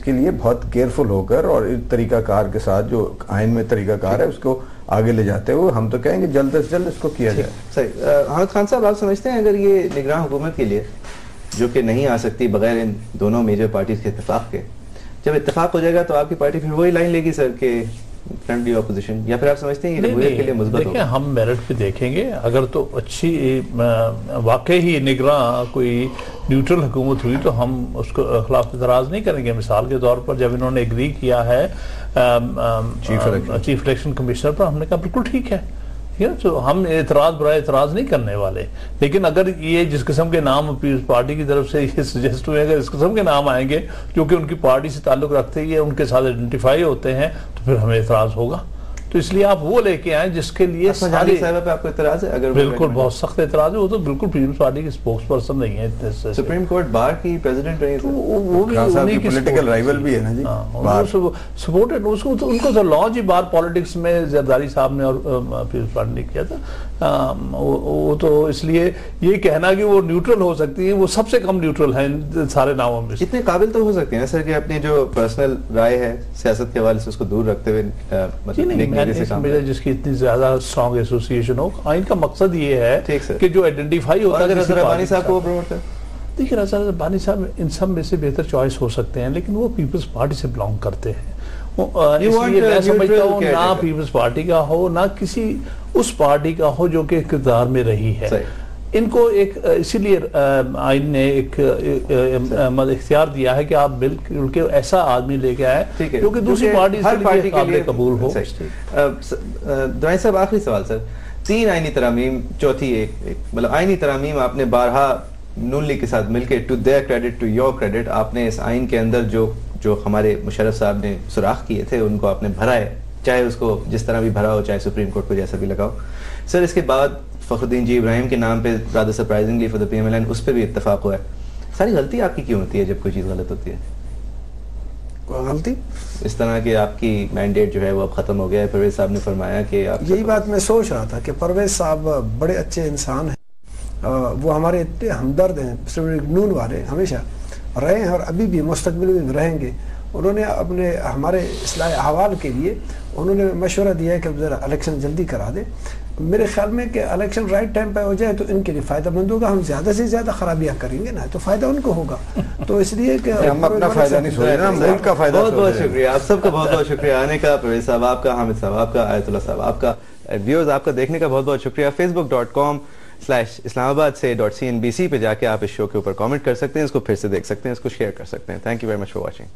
کے لیے بہت کیئرفل ہو کر اور طریقہ کار کے ساتھ جو آئین میں طریقہ کار ہے اس کو آگے لے جاتے ہوئے ہم تو کہیں گے جلد سے جلد اس کو کیا جائے. صحیح. حامد خان صاحب, آپ سمجھتے ہیں اگر یہ نگران حکومت کے لیے جو کہ نہیں آ سکتی بغیر ان دونوں میجر پارٹیز کے اتفاق کے, جب اتفاق ہو جائے گا تو آپ کی پارٹی پھر وہی لائن لے گی سر کہ فرینڈلی اپوزیشن, یا پھر آپ سمجھتے ہیں یہ جمہوریت کے لیے مثبت ہوگا؟ دیکھیں, ہم میرٹ پہ دیکھیں گے. اگر تو اچھی واقعی ہی نگراں کوئی نیوٹرل حکومت ہوئی تو ہم اس کو خلاف اعتراض نہیں کریں گے. مثال کے طور پر جب انہوں نے ایگری کیا ہے چیف الیکشن کمشنر پر, ہم نے کہا بالکل ٹھیک ہے, تو ہم اعتراض برائے اعتراض نہیں کرنے والے. لیکن اگر یہ جس قسم کے نام پیپلز پارٹی کی طرف سے یہ سجیسٹ ہوئے, اگر اس قسم کے نام آئیں گے جو کہ ان کی پارٹی سے تعلق رکھتے ہیں, ان کے ساتھ آئیڈینٹیفائی ہوتے ہیں, تو پھر ہمیں اعتراض ہوگا. تو اس لیے آپ وہ لے کے آئیں جس کے لیے صاحبہ پہ آپ کو اعتراض ہے؟ اگر بالکل بہت سخت اعتراض ہے. وہ تو بالکل پیپلز پارٹی کے اسپوکس پرسن نہیں ہے. سپریم کورٹ بار کی پریزیڈنٹ رہی ہے, وہ بھی انہی کی پولیٹیکل رائیول بھی ہے نا جی, سپورٹڈ. ان کو تو لانچ ہی بار پالیٹکس میں زرداری صاحب نے اور پیپلز پارٹی نے کیا تھا. وہ تو اس لیے یہ کہنا کہ وہ نیوٹرل ہو سکتی ہے, وہ سب سے کم نیوٹرل ہیں سارے ناموں میں. اتنے قابل تو ہو سکتے ہیں سر کہ اپنی جو پرسنل رائے ہے سیاست کے حوالے سے اس کو دور رکھتے ہوئے جس کی اتنی زیادہ اسٹرانگ ایسوسیشن ہو. آئین کا مقصد یہ ہے کہ جو آئیڈینٹیفائی ہوتا ہے. ربانی صاحب کو پروموٹ کریں. دیکھیے رضا ربانی صاحب ان سب میں سے بہتر چوائس ہو سکتے ہیں, لیکن وہ پیپلز پارٹی سے بلانگ کرتے ہیں. اس لیے میں سمجھتا ہوں نہ پیپلز پارٹی کا ہو نہ کسی اس پارٹی کا ہو جو کہ اقتدار میں رہی ہے. ان کو ایک اسی لیے آئین نے ایک اختیار دیا ہے کہ آپ بالکل کے ایسا آدمی لے کے آئے جو کہ دوسری پارٹی سے قابل قبول ہو. درانی صاحب, آخری سوال سر. 3 آئینی ترامیم, چوتھی ایک مطلب آئینی ترامیم آپ نے بارہا نون لیگ کے ساتھ مل کے, to their credit to your credit, آپ نے اس آئین کے اندر جو ہمارے مشرف صاحب نے سوراخ کیے تھے ان کو آپ نے بھرا ہے, چاہے اس کو جس طرح بھی بھرا ہو, چاہے سپریم کورٹ کو جیسا بھی لگاؤ. سر اس کے بعد فخر الدین جی ابراہیم کے نام پہ rather surprisingly for the P M L N اس پہ بھی اتفاق ہوا ہے. ساری غلطی آپ کی کیوں ہوتی ہے جب کوئی چیز غلط ہوتی ہے؟ کوئی غلطی اس طرح کہ آپ کی مینڈیٹ جو ہے وہ اب ختم ہو گیا ہے. پرویز صاحب نے فرمایا کہ یہی بات میں سوچ رہا تھا کہ پرویز صاحب بڑے اچھے انسان ہیں, وہ ہمارے اتنے ہمدرد ہیں, نون والے ہمیشہ رہے ہیں اور ابھی بھی مستقبل میں رہیں گے. انہوں نے ہمارے اصلاح احوال کے لیے انہوں نے مشورہ دیا ہے کہ ذرا الیکشن جلدی کرا دیں. میرے خیال میں کہ الیکشن رائٹ ٹائم پہ ہو جائے تو ان کے لیے فائدہ مند ہوگا. ہم زیادہ سے زیادہ خرابیاں کریں گے نا تو فائدہ ان کو ہوگا. تو اس لیے کہ ہم اپنا فائدہ نہیں سوچ رہے, ملک کا فائدہ. بہت بہت شکریہ آپ سب کا, بہت بہت شکریہ آنے کا. پرویز صاحب آپ کا, حامد صاحب آپ کا, آیت اللہ صاحب آپ کا, ویورز آپ کا دیکھنے کا بہت بہت شکریہ. facebook.com/Islamabad سے .cnbc پہ جا کے آپ اس شو کے اوپر کامنٹ کر سکتے ہیں, اس کو پھر سے دیکھ سکتے ہیں, اس کو شیئر کر سکتے ہیں. Thank you very much for watching.